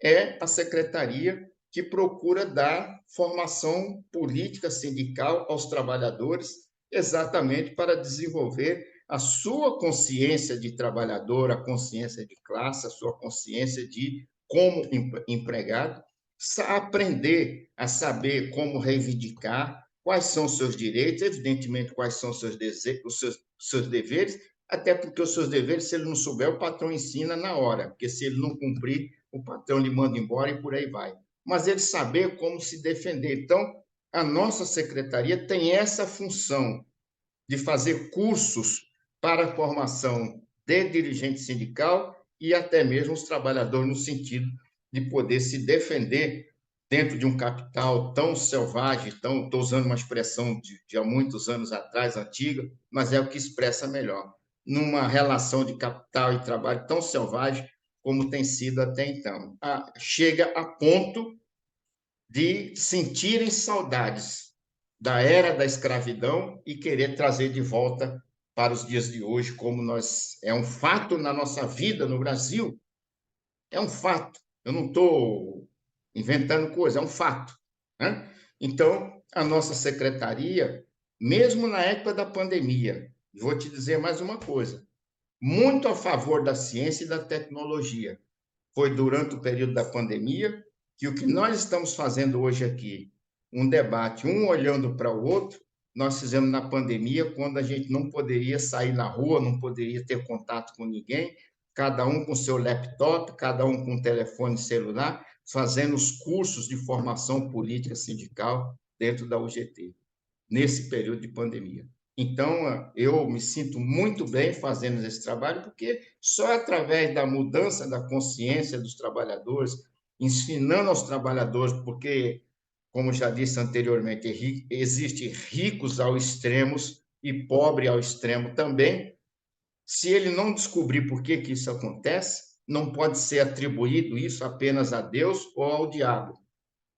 é a secretaria que procura dar formação política sindical aos trabalhadores, exatamente para desenvolver a sua consciência de trabalhador, a consciência de classe, a sua consciência de como empregado, aprender a saber como reivindicar, quais são os seus direitos, evidentemente, quais são os seus deveres, até porque os seus deveres, se ele não souber, o patrão ensina na hora, porque se ele não cumprir, o patrão lhe manda embora e por aí vai. Mas ele saber como se defender. Então, a nossa secretaria tem essa função de fazer cursos para a formação de dirigente sindical e até mesmo os trabalhadores no sentido de poder se defender dentro de um capital tão selvagem, estou usando uma expressão de há muitos anos atrás, antiga, mas é o que expressa melhor, numa relação de capital e trabalho tão selvagem como tem sido até então. Chega a ponto de sentirem saudades da era da escravidão e querer trazer de volta para os dias de hoje, como é um fato na nossa vida no Brasil, é um fato. Eu não estou inventando coisa, é um fato, né? Então, a nossa secretaria, mesmo na época da pandemia, vou te dizer mais uma coisa, muito a favor da ciência e da tecnologia. Foi durante o período da pandemia que o que nós estamos fazendo hoje aqui, um debate, um olhando para o outro, nós fizemos na pandemia, quando a gente não poderia sair na rua, não poderia ter contato com ninguém, cada um com seu laptop, cada um com telefone celular, fazendo os cursos de formação política sindical dentro da UGT, nesse período de pandemia. Então, eu me sinto muito bem fazendo esse trabalho, porque só através da mudança da consciência dos trabalhadores, ensinando aos trabalhadores, porque, como já disse anteriormente, existe ricos ao extremos e pobre ao extremo também. Se ele não descobrir por que isso acontece, não pode ser atribuído isso apenas a Deus ou ao diabo.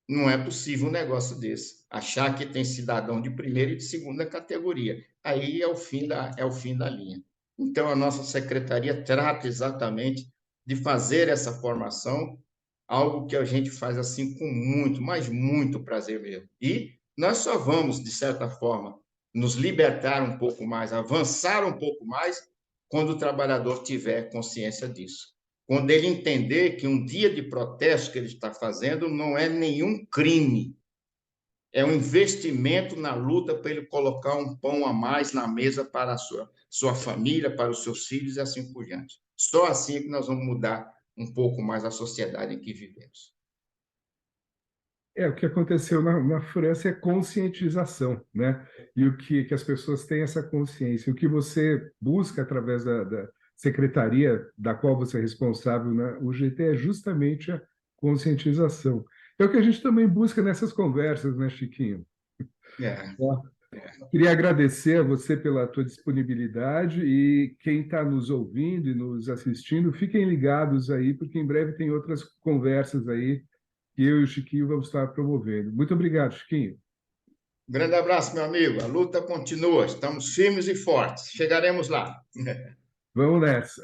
Não é possível um negócio desse. Achar que tem cidadão de primeira e de segunda categoria. Aí é o fim da linha. Então, a nossa secretaria trata exatamente de fazer essa formação, algo que a gente faz assim com muito, mas muito prazer mesmo. E nós só vamos, de certa forma, nos libertar um pouco mais, avançar um pouco mais, quando o trabalhador tiver consciência disso. Quando ele entender que um dia de protesto que ele está fazendo não é nenhum crime, é um investimento na luta para ele colocar um pão a mais na mesa para a sua família, para os seus filhos e assim por diante. Só assim é que nós vamos mudar um pouco mais a sociedade em que vivemos. O que aconteceu na França é conscientização, né? E o que as pessoas têm essa consciência. O que você busca através da secretaria da qual você é responsável na UGT é justamente a conscientização. É o que a gente também busca nessas conversas, né, Chiquinho? É, Ó, é. queria agradecer a você pela tua disponibilidade e quem está nos ouvindo e nos assistindo, fiquem ligados aí, porque em breve tem outras conversas aí que eu e o Chiquinho vamos estar promovendo. Muito obrigado, Chiquinho. Grande abraço, meu amigo. A luta continua. Estamos firmes e fortes. Chegaremos lá. Vamos nessa.